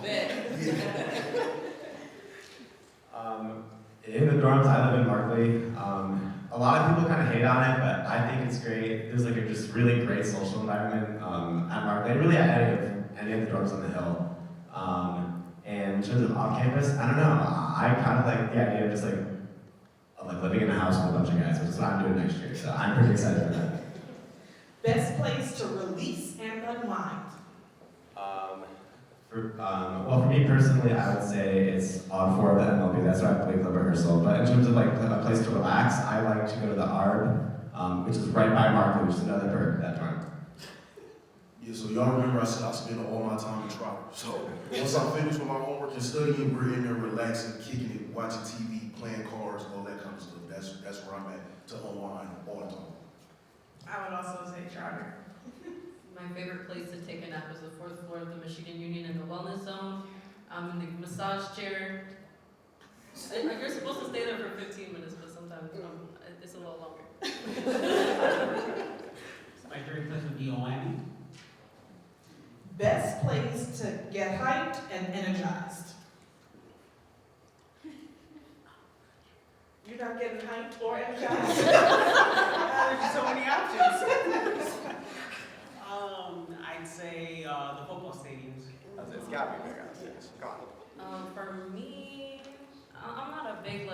In the dorms, I live in Markley. A lot of people kind of hate on it, but I think it's great. There's like a just really great social environment at Markley, and really at any of the dorms on the hill. And in terms of off-campus, I don't know. I kind of like the idea of just like living in a house with a bunch of guys, which is what I'm doing next year. So I'm pretty excited for that. Best place to release and unwind. Well, for me personally, I would say it's on for the MLB. That's why I play club rehearsal. But in terms of like a place to relax, I like to go to the ARB, which is right by Markley, which is another perk of that dorm. Yeah, so y'all remember I said I spend all my time in Trotter. So once I'm finished with my homework and studying, we're in there relaxing, kicking it, watching TV, playing cards, all that kind of stuff. That's where I'm at to unwind all the time. I would also say charter. My favorite place to take a nap is the 4th floor of the Michigan Union in the wellness zone. I'm in the massage chair. You're supposed to stay there for 15 minutes, but sometimes it's a little longer. My favorite place would be Miami. Best place to get hyped and energized. You're not getting hyped or energized? There's so many options. I'd say the football stadiums. It's gotta be big upstairs. Come on. For me, I'm not a big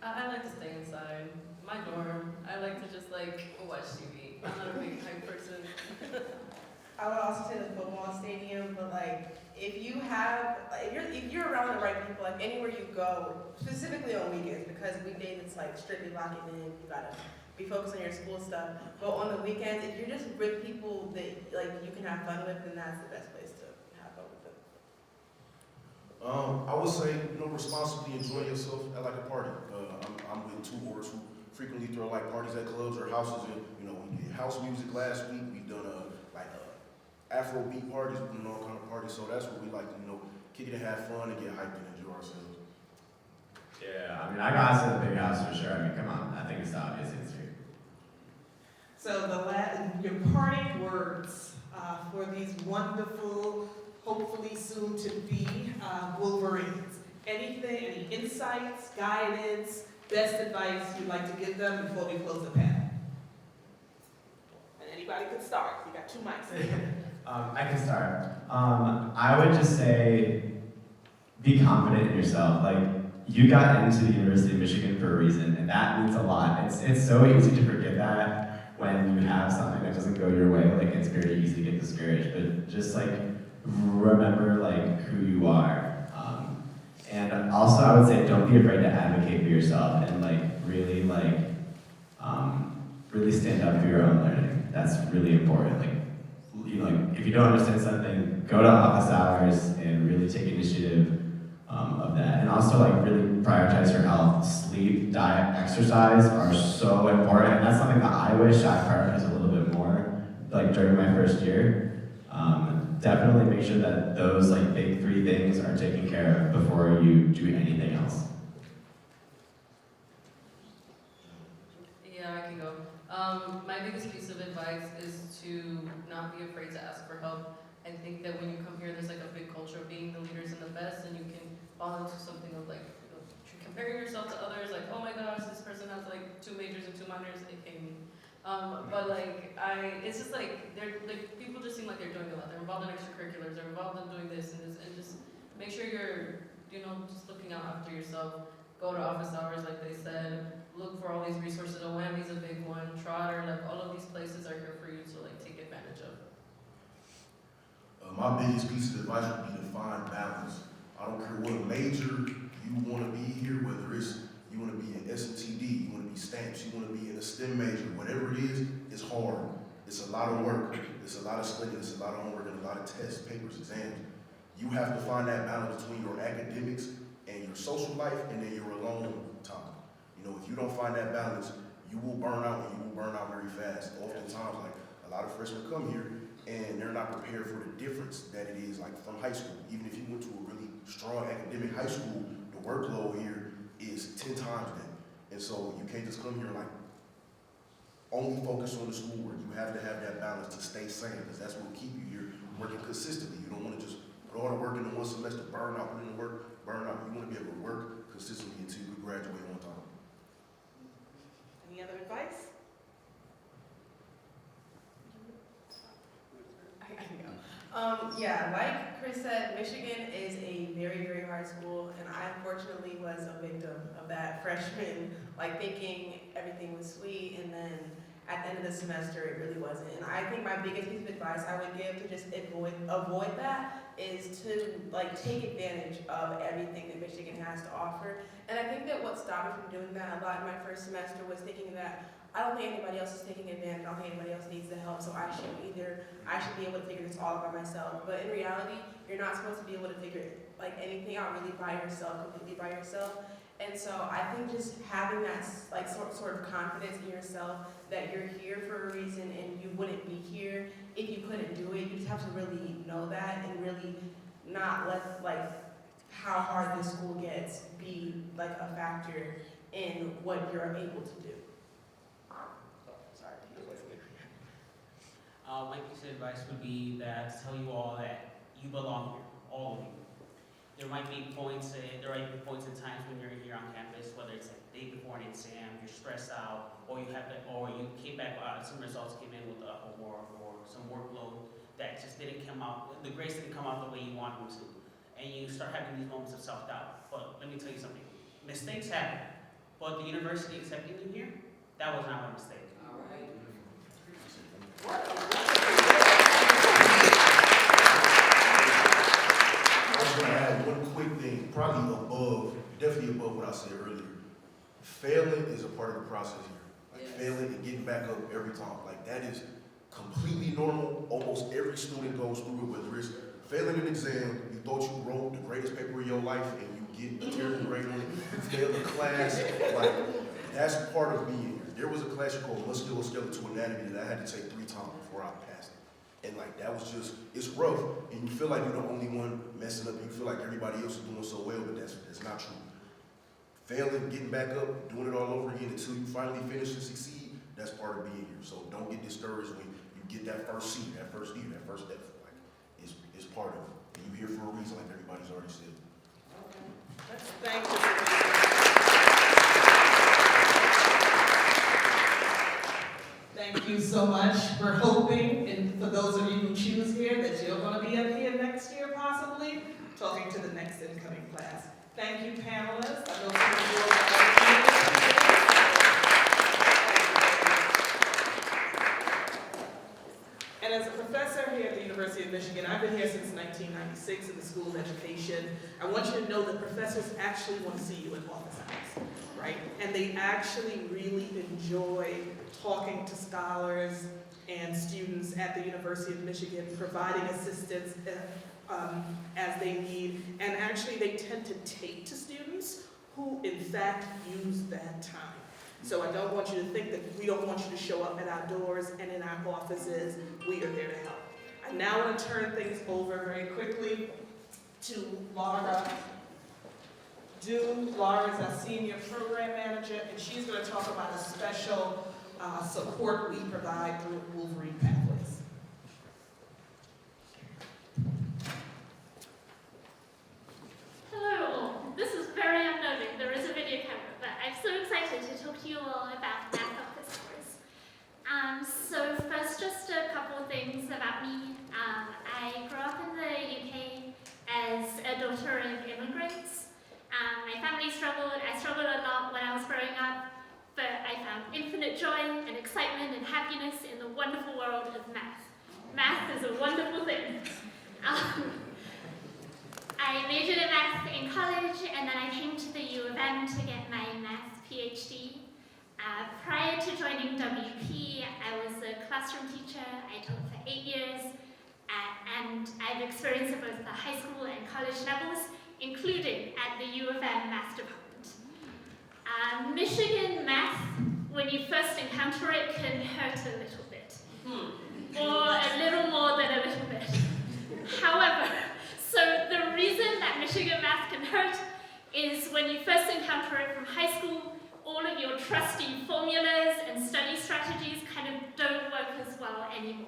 I like to stay inside. My dorm, I like to just watch TV. I'm not a big hype person. I would also say the football stadium, but if you're around the right people, anywhere you go, specifically on weekends, because weekdays it's strictly locking in, you gotta be focused on your school stuff. But on the weekends, if you're just with people that you can have fun with, then that's the best place to have fun with them. I would say, responsibly enjoy yourself at a party. I'm with two orgs who frequently throw parties at clubs or houses. And, we did house music last week. We've done Afro beat parties. We've done all kind of parties. So that's what we like to, kick it and have fun and get hyped and enjoy ourselves. Yeah, I mean, I gotta say the big house for sure. I mean, come on, I think it's the obvious answer. So your parting words for these wonderful, hopefully soon to be Wolverines. Anything, any insights, guidance, best advice you'd like to give them before we close the panel? And anybody can start. We got 2 mics. I can start. I would just say, be confident in yourself. You got into the University of Michigan for a reason, and that means a lot. It's so easy to forget that when you have something that doesn't go your way. It's very easy to get discouraged. But just remember who you are. And also, I would say, don't be afraid to advocate for yourself and really stand up for your own learning. That's really important. If you don't understand something, go to office hours and really take initiative of that. And also really prioritize your health. Sleep, diet, exercise are so important. And that's something that I wish I prioritized a little bit more during my first year. Definitely make sure that those big 3 things are taken care of before you do anything else. Yeah, I can go. My biggest piece of advice is to not be afraid to ask for help. I think that when you come here, there's a big culture of being the leaders and the best, and you can fall into something of comparing yourself to others. Oh my gosh, this person has 2 majors and 2 minors, aka me. But it's just people just seem like they're doing a lot. They're involved in extracurriculars. They're involved in doing this, and just make sure you're just looking out after yourself. Go to office hours, like they said. look for all these resources. OAMI's a big one, Trotter, like all of these places are here for you to like take advantage of. My biggest piece of advice would be to find balance. I don't care what major you want to be here, whether it's you want to be in S&TD, you want to be stamps, you want to be in a STEM major, whatever it is, it's hard. It's a lot of work, it's a lot of studying, it's a lot of homework, and a lot of tests, papers, exams. You have to find that balance between your academics and your social life and then your alone time. You know, if you don't find that balance, you will burn out, and you will burn out very fast. Oftentimes, like a lot of freshmen come here and they're not prepared for the difference that it is like from high school. Even if you went to a really strong academic high school, the workload here is 10 times that. And so you can't just come here and like only focus on the schoolwork. You have to have that balance to stay sane, because that's what will keep you here working consistently. You don't want to just put all the work in the one semester, burn out, put in the work, burn out. You want to be able to work consistently until you graduate on time. Any other advice? I can go. Yeah, like Chris said, Michigan is a very, very hard school, and I unfortunately was a victim of that freshman, like thinking everything was sweet, and then at the end of the semester, it really wasn't. And I think my biggest piece of advice I would give to just avoid that is to like take advantage of everything that Michigan has to offer. And I think that what stopped me from doing that a lot in my first semester was thinking that I don't think anybody else is taking advantage. I don't think anybody else needs the help, so I shouldn't either. I should be able to figure this all out by myself. But in reality, you're not supposed to be able to figure like anything out really by yourself, completely by yourself. And so I think just having that like sort of confidence in yourself that you're here for a reason and you wouldn't be here if you couldn't do it. You just have to really know that and really not let like how hard this school gets be like a factor in what you're able to do. My piece of advice would be that to tell you all that you belong here, all of you. There might be points and times when you're here on campus, whether it's like the day before an exam, you're stressed out, or you came back, some results came in with a homework or some workload that just didn't come out, the grades didn't come out the way you wanted them to, and you start having these moments of self-doubt. But let me tell you something, mistakes happen, but the university accepting you here, that was not a mistake. All right. I was going to add one quick thing, definitely above what I said earlier. Failing is a part of the process here. Like failing and getting back up every time. Like that is completely normal. Almost every student goes through it, whether it's failing an exam, you thought you wrote the greatest paper of your life and you get a terrible grade on it, you fail a class, like that's part of being here. There was a class called musculoskeletal anatomy that I had to take 3 times before I passed it. And like that was just, it's rough. And you feel like you're the only one messing up. You feel like everybody else is doing so well, but that's not true. Failing, getting back up, doing it all over again until you finally finish and succeed, that's part of being here. So don't get discouraged when you get that first C, that first D, that first F. Like it's part of it. And you're here for a reason, like everybody's already said. Thank you. Thank you so much. We're hoping, and for those of you who choose here, that you're going to be up here next year, possibly, talking to the next incoming class. Thank you, panelists. I know some of you are And as a professor here at the University of Michigan, I've been here since 1996 in the School of Education. I want you to know that professors actually want to see you in office hours, right? And they actually really enjoy talking to scholars and students at the University of Michigan, providing assistance as they need. And actually, they tend to take to students who, in fact, use that time. So I don't want you to think that we don't want you to show up at our doors and in our offices. We are there to help. I now want to turn things over very quickly to Laura Dew. Laura is our Senior Program Manager, and she's going to talk about a special support we provide through Wolverine Pathways. Hello all. This is very unnerving. There is a video camera, but I'm so excited to talk to you all about math office hours. So first, just a couple of things about me. I grew up in the UK as a daughter of immigrants. My family struggled. I struggled a lot when I was growing up. found infinite joy and excitement and happiness in the wonderful world of math. Math is a wonderful thing. I majored in math in college, and then I came to the U of M to get my math PhD. Prior to joining WP, I was a classroom teacher. I taught for 8 years, and I've experienced at both the high school and college levels, including at the U of M math department. Michigan math, when you first encounter it, can hurt a little bit, or a little more than a little bit. However, so the reason that Michigan math can hurt is when you first encounter it from high school, all of your trusty formulas and study strategies kind of don't work as well anymore.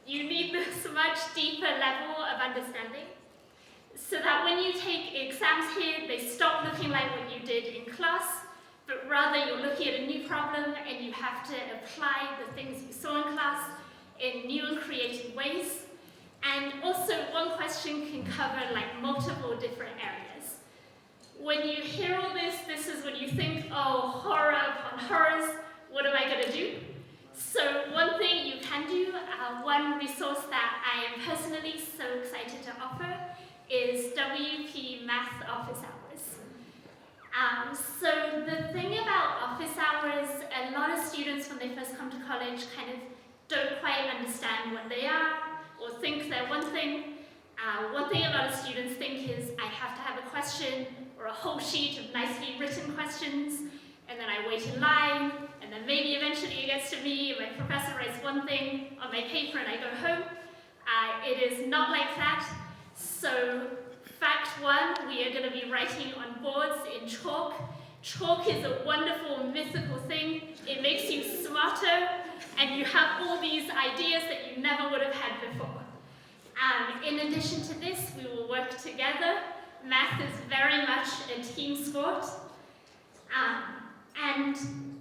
You need this much deeper level of understanding so that when you take exams here, they stop looking like what you did in class, but rather you're looking at a new problem and you have to apply the things you saw in class in new and creative ways. And also, one question can cover like multiple different areas. When you hear all this, this is when you think, oh, horror upon horrors, what am I going to do? So one thing you can do, one resource that I am personally so excited to offer is WP Math Office Hours. So the thing about office hours, a lot of students when they first come to college kind of don't quite understand what they are or think they're one thing. One thing a lot of students think is I have to have a question or a whole sheet of nicely written questions, and then I wait in line, and then maybe eventually it gets to me, and my professor writes one thing on my paper and I go home. It is not like that. So fact one, we are going to be writing on boards in chalk. Chalk is a wonderful mythical thing. It makes you smarter, and you have all these ideas that you never would have had before. In addition to this, we will work together. Math is very much a team sport. And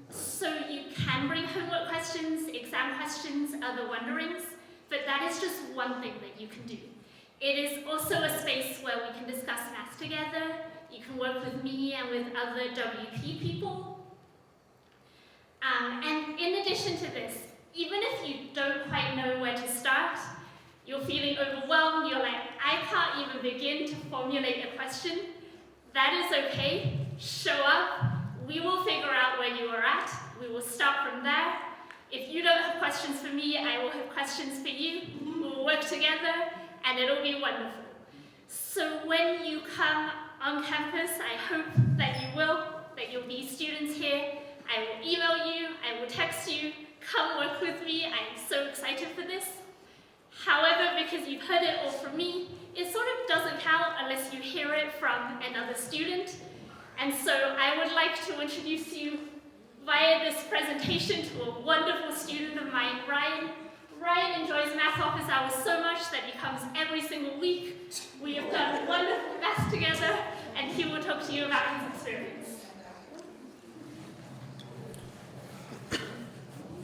so you can bring homework questions, exam questions, other wonderings, but that is just one thing that you can do. It is also a space where we can discuss math together. You can work with me and with other WP people. And in addition to this, even if you don't quite know where to start, you're feeling overwhelmed, you're like, I can't even begin to formulate a question, that is okay. Show up. We will figure out where you are at. We will start from there. If you don't have questions for me, I will have questions for you. We will work together, and it'll be wonderful. So when you come on campus, I hope that you will, that you'll be students here. I will email you, I will text you, come work with me. I'm so excited for this. However, because you've heard it all from me, it sort of doesn't count unless you hear it from another student. And so I would like to introduce you via this presentation to a wonderful student of mine, Ryan. Ryan enjoys math office hours so much that he comes every single week. We have done wonderful math together, and he will talk to you about his experience.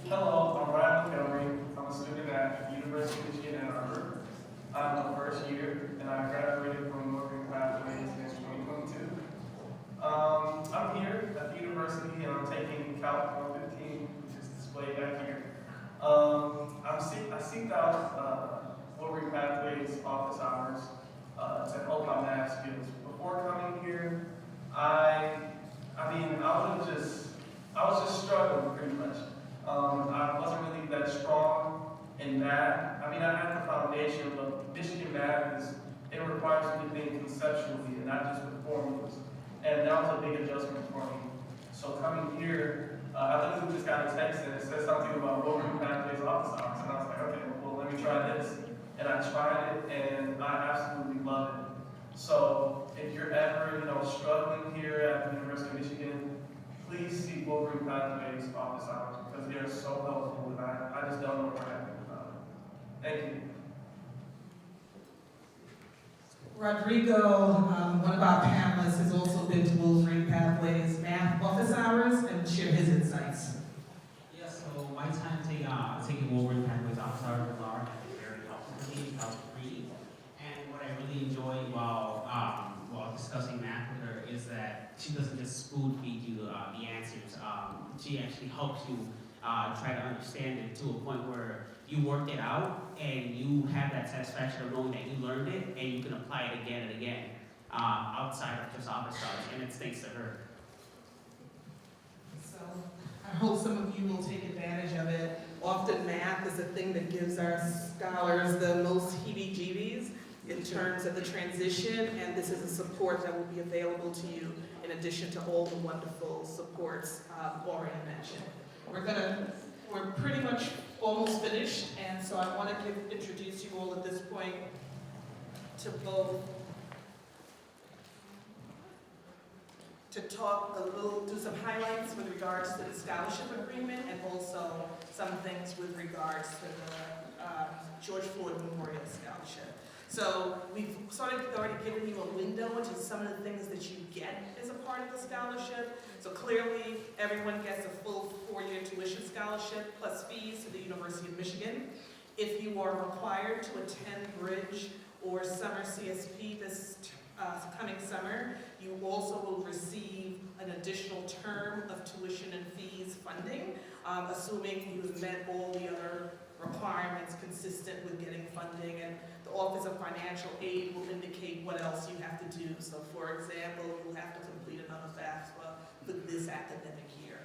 Hello, I'm Ryan Montgomery. I'm a student at the University of Michigan, Ann Arbor. I'm in the first year, and I graduated from Wolverine Pathways in 2022. I'm here at the university, and I'm taking Calc 115, which is displayed back here. I seeked out Wolverine Pathways office hours to help my math skills. Before coming here, I was just struggling pretty much. I wasn't really that strong in math. I had the foundation, but Michigan math it requires me to think conceptually and not just with formulas. And that was a big adjustment for me. So coming here, I literally just got a text and it said something about Wolverine Pathways office hours. And I was like, okay, well, let me try this. And I tried it, and I absolutely love it. So if you're ever, struggling here at the University of Michigan, please see Wolverine Pathways office hours because they are so helpful, and I just don't know what I can do about it. Thank you. Rodrigo, one of our panelists, has also been to Wolverine Pathways math office hours and shared his insights. Yes, so my time taking Wolverine Pathways office hours with Laura has been very helpful for me, helpful for me. And what I really enjoy while discussing math with her is that she doesn't just spoon feed you the answers. she actually helps you try to understand it to a point where you worked it out and you have that satisfaction of knowing that you learned it and you can apply it again and again outside of just office hours, and it's thanks to her. So I hope some of you will take advantage of it. Often math is the thing that gives our scholars the most heebie-jeebies in terms of the transition, and this is a support that will be available to you in addition to all the wonderful supports already mentioned. We're pretty much almost finished, and so I want to introduce you all at this point to both, to talk do some highlights with regards to the scholarship agreement and also some things with regards to the George Floyd Memorial Scholarship. So we've sort of already given you a window into some of the things that you get as a part of the scholarship. So clearly, everyone gets a full 4-year tuition scholarship plus fees to the University of Michigan. If you are required to attend Bridge or Summer CSP this coming summer, you also will receive an additional term of tuition and fees funding, assuming you have met all the other requirements consistent with getting funding, and the Office of Financial Aid will indicate what else you have to do. So for example, you'll have to complete another FAFSA for this academic year.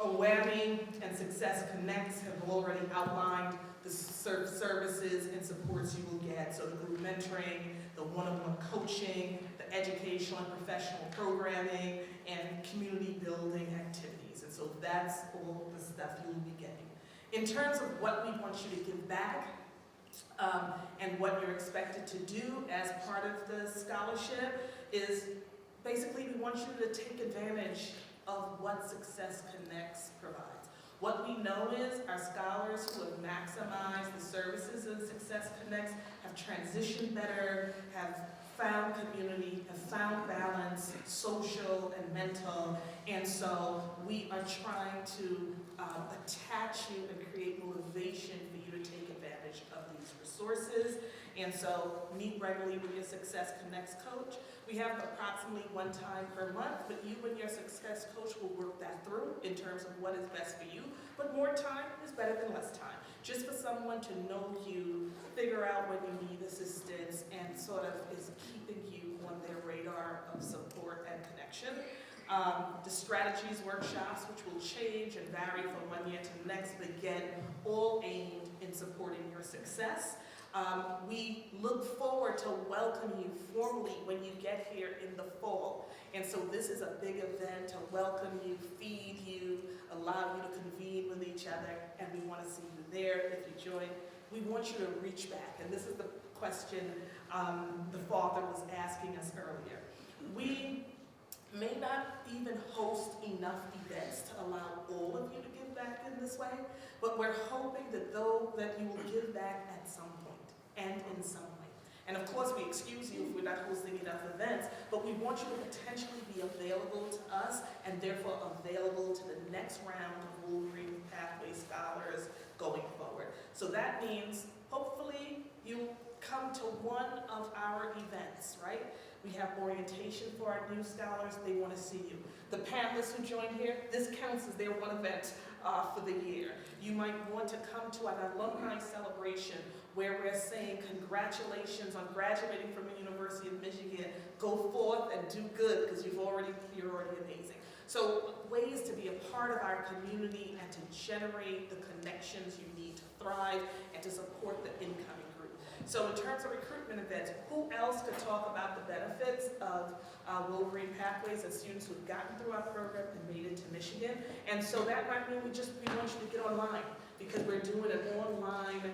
OWAMI and Success Connects have already outlined the services and supports you will get. So the group mentoring, the one-on-one coaching, the educational and professional programming, and community building activities. And so that's all the stuff you will be getting. In terms of what we want you to give back, and what you're expected to do as part of the scholarship is basically we want you to take advantage of what Success Connects provides. What we know is our scholars who have maximized the services of Success Connects have transitioned better, have found community, have found balance, social and mental, and so we are trying to attach you and create motivation for you to take advantage of these resources. And so meet regularly with your Success Connects coach. We have approximately 1 time per month, but you and your Success coach will work that through in terms of what is best for you. But more time is better than less time. Just for someone to know you, figure out when you need assistance, and sort of is keeping you on their radar of support and connection. The strategies workshops, which will change and vary from 1 year to the next, but again, all aimed in supporting your success. We look forward to welcoming you formally when you get here in the fall. And so this is a big event to welcome you, feed you, allow you to convene with each other, and we want to see you there if you join. We want you to reach back, and this is the question the father was asking us earlier. We may not even host enough events to allow all of you to give back in this way, but we're hoping that you will give back at some point and in some way. And of course, we excuse you if we're not hosting enough events, but we want you to potentially be available to us and therefore available to the next round of Wolverine Pathways Scholars going forward. So that means, hopefully, you'll come to one of our events, right? We have orientation for our new scholars. They want to see you. The panelists who joined here, this counts as their one event for the year. You might want to come to an alumni celebration where we're saying congratulations on graduating from the University of Michigan. Go forth and do good because you're already amazing. So ways to be a part of our community and to generate the connections you need to thrive and to support the incoming group. So in terms of recruitment events, who else could talk about the benefits of Wolverine Pathways as students who've gotten through our program and made it to Michigan? And so that might mean we want you to get online because we're doing an online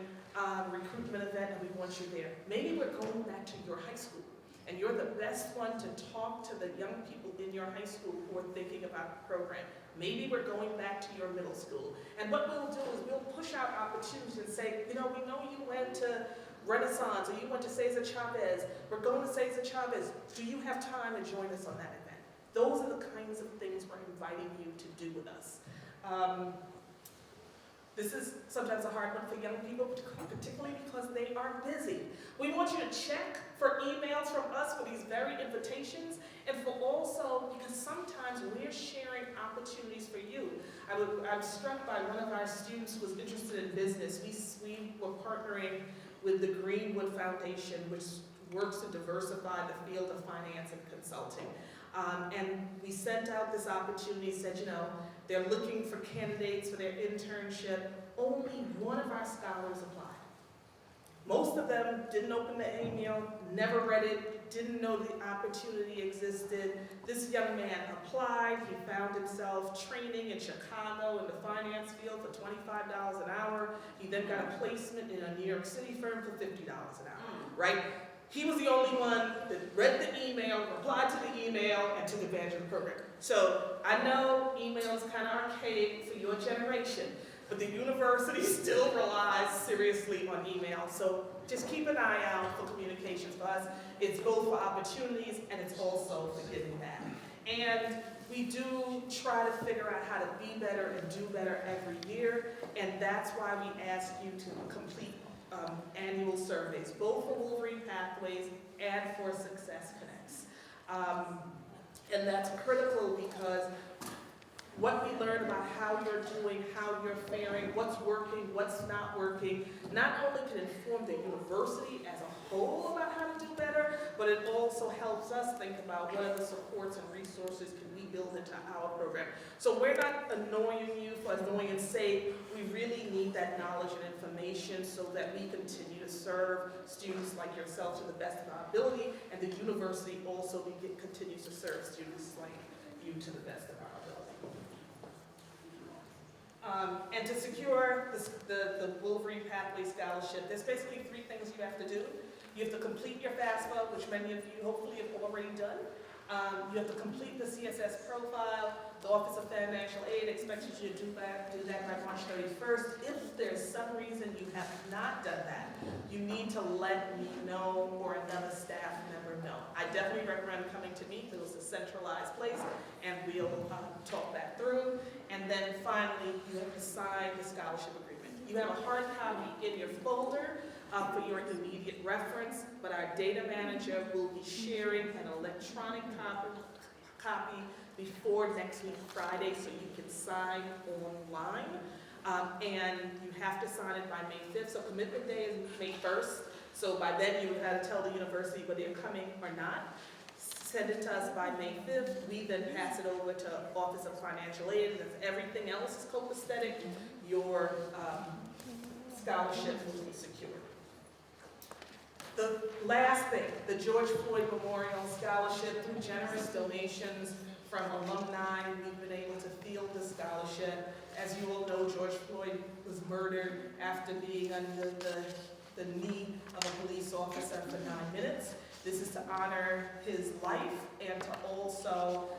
recruitment event and we want you there. Maybe we're going back to your high school and you're the best one to talk to the young people in your high school who are thinking about the program. Maybe we're going back to your middle school. And what we'll do is we'll push out opportunities and say, you know, we know you went to Renaissance or you went to Cesar Chavez. We're going to Cesar Chavez. Do you have time to join us on that event? Those are the kinds of things we're inviting you to do with us. This is sometimes a hard one for young people, particularly because they are busy. We want you to check for emails from us for these very invitations and for also, because sometimes we're sharing opportunities for you. I'm struck by one of our students who was interested in business. We were partnering with the Greenwood Foundation, which works to diversify the field of finance and consulting. And we sent out this opportunity, said, they're looking for candidates for their internship. Only one of our scholars applied. Most of them didn't open the email, never read it, didn't know the opportunity existed. This young man applied. He found himself training in Chicago in the finance field for $25 an hour. He then got a placement in a New York City firm for $50 an hour, right? He was the only one that read the email, replied to the email, and took advantage of the program. So I know email is kind of archaic for your generation, but the university still relies seriously on email. So just keep an eye out for communications for us. It's both for opportunities and it's also for giving back. And we do try to figure out how to be better and do better every year, and that's why we ask you to complete annual surveys, both for Wolverine Pathways and for Success Connects. And that's critical because what we learn about how you're doing, how you're faring, what's working, what's not working, not only can inform the university as a whole about how to do better, but it also helps us think about what other supports and resources can we build into our program. So we're not annoying you for annoying's sake. We really need that knowledge and information so that we continue to serve students like yourself to the best of our ability, and the university also continues to serve students like you to the best of our ability. And to secure the Wolverine Pathways Scholarship, there's basically 3 things you have to do. You have to complete your FAFSA, which many of you hopefully have already done. You have to complete the CSS profile. The Office of Financial Aid expects you to do that by March 31st. If there's some reason you have not done that, you need to let me know or another staff member know. I definitely recommend coming to me because it's a centralized place, and we'll talk that through. And then finally, you have to sign the scholarship agreement. You have a hard copy in your folder for your immediate reference, but our data manager will be sharing an electronic copy before next week Friday, so you can sign online. And you have to sign it by May 5th, so commitment day is May 1st. So by then you have to tell the university whether you're coming or not. Send it to us by May 5th. We then pass it over to Office of Financial Aid, and if everything else is copacetic, your scholarship will be secured. The last thing, the George Floyd Memorial Scholarship, through generous donations from alumni, we've been able to field the scholarship. As you all know, George Floyd was murdered after being under the knee of a police officer for 9 minutes. This is to honor his life and to also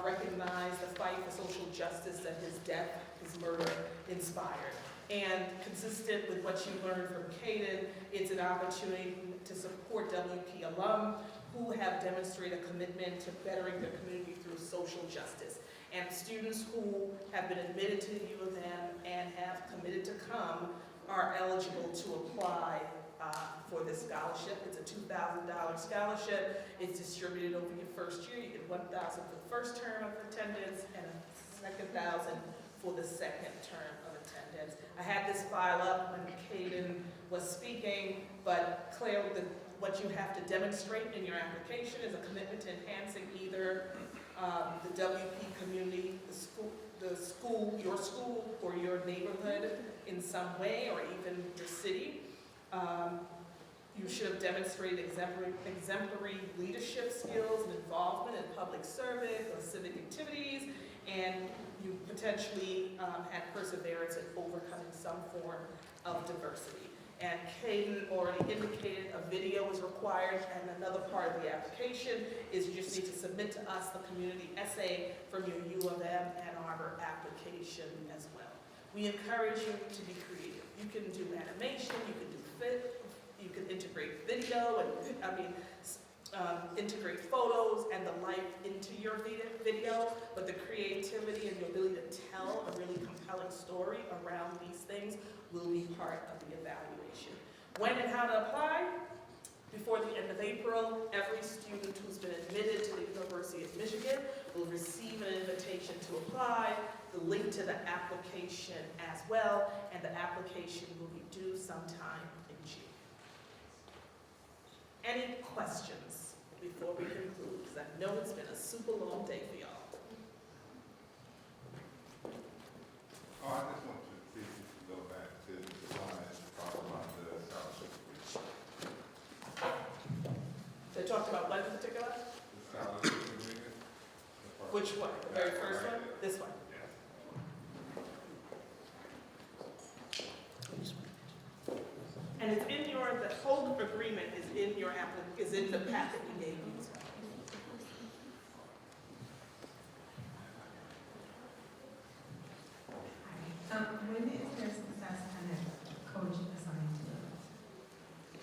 recognize the fight for social justice that his death, his murder, inspired. And consistent with what you learned from Caden, it's an opportunity to support WP alum who have demonstrated a commitment to bettering their community through social justice. And students who have been admitted to the U of M and have committed to come are eligible to apply for this scholarship. It's a $2,000 scholarship. It's distributed over your first year. You get $1,000 for the first term of attendance and a $2,000 for the second term of attendance. I had this file up when Caden was speaking, but clearly what you have to demonstrate in your application is a commitment to enhancing either the WP community, your school, or your neighborhood in some way, or even your city. You should have demonstrated exemplary leadership skills and involvement in public service or civic activities, and you potentially had perseverance in overcoming some form of diversity. And Caden already indicated a video is required, and another part of the application is you just need to submit to us the community essay from your U of M Ann Arbor application as well. We encourage you to be creative. You can do animation, you can do you can integrate video, and integrate photos and the like into your video, but the creativity and the ability to tell a really compelling story around these things will be part of the evaluation. When and how to apply? Before the end of April, every student who's been admitted to the University of Michigan will receive an invitation to apply, the link to the application as well, and the application will be due sometime in June. Any questions before we conclude? Because I know it's been a super long day for y'all. Oh, I just want to see if you can go back to the slide and talk about the scholarship. They talked about what in particular? The scholarship agreement. Which one? The very first one? This one? And it's in your, the whole agreement is in your is in the packet we gave you. When is their Success Connect coach assigned to?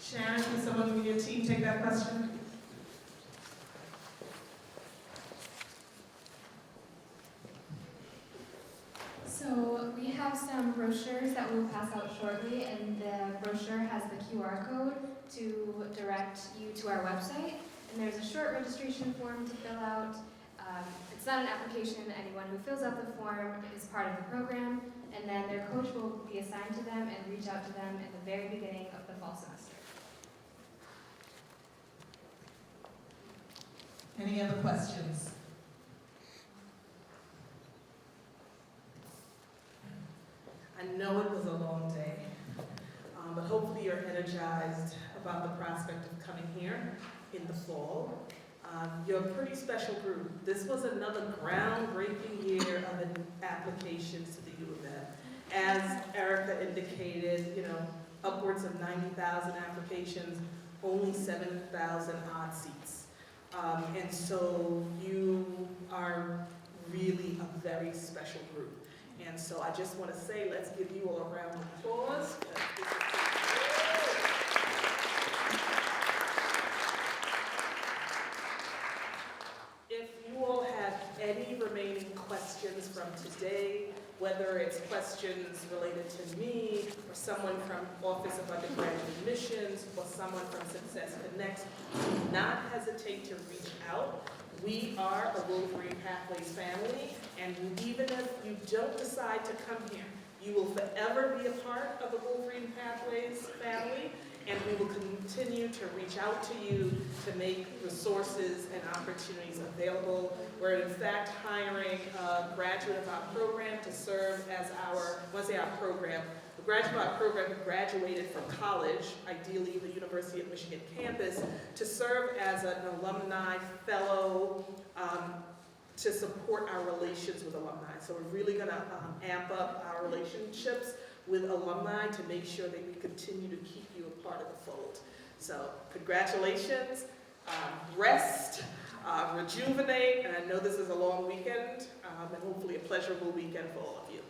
Sharon, can someone from your team take that question? So we have some brochures that we'll pass out shortly, and the brochure has the QR code to direct you to our website. And there's a short registration form to fill out. It's not an application. Anyone who fills out the form is part of the program, and then their coach will be assigned to them and reach out to them at the very beginning of the fall semester. Any other questions? I know it was a long day, but hopefully you're energized about the prospect of coming here in the fall. You're a pretty special group. This was another groundbreaking year of applications to the U of M. As Erica indicated, you know, upwards of 90,000 applications, only 7,000 odd seats. And so you are really a very special group. And so I just want to say, let's give you all a round of applause. If you all have any remaining questions from today, whether it's questions related to me, or someone from Office of Undergraduate Admissions, or someone from Success Connects, do not hesitate to reach out. We are a Wolverine Pathways family, and even if you don't decide to come here, you will forever be a part of the Wolverine Pathways family, and we will continue to reach out to you to make resources and opportunities available. We're in fact hiring a graduate of our program to serve as our, when I say our program, the graduate of our program who graduated from college, ideally the University of Michigan campus, to serve as an alumni fellow to support our relations with alumni. So we're really gonna amp up our relationships with alumni to make sure that we continue to keep you a part of the fold. So congratulations, rest, rejuvenate, and I know this is a long weekend, and hopefully a pleasurable weekend for all of you.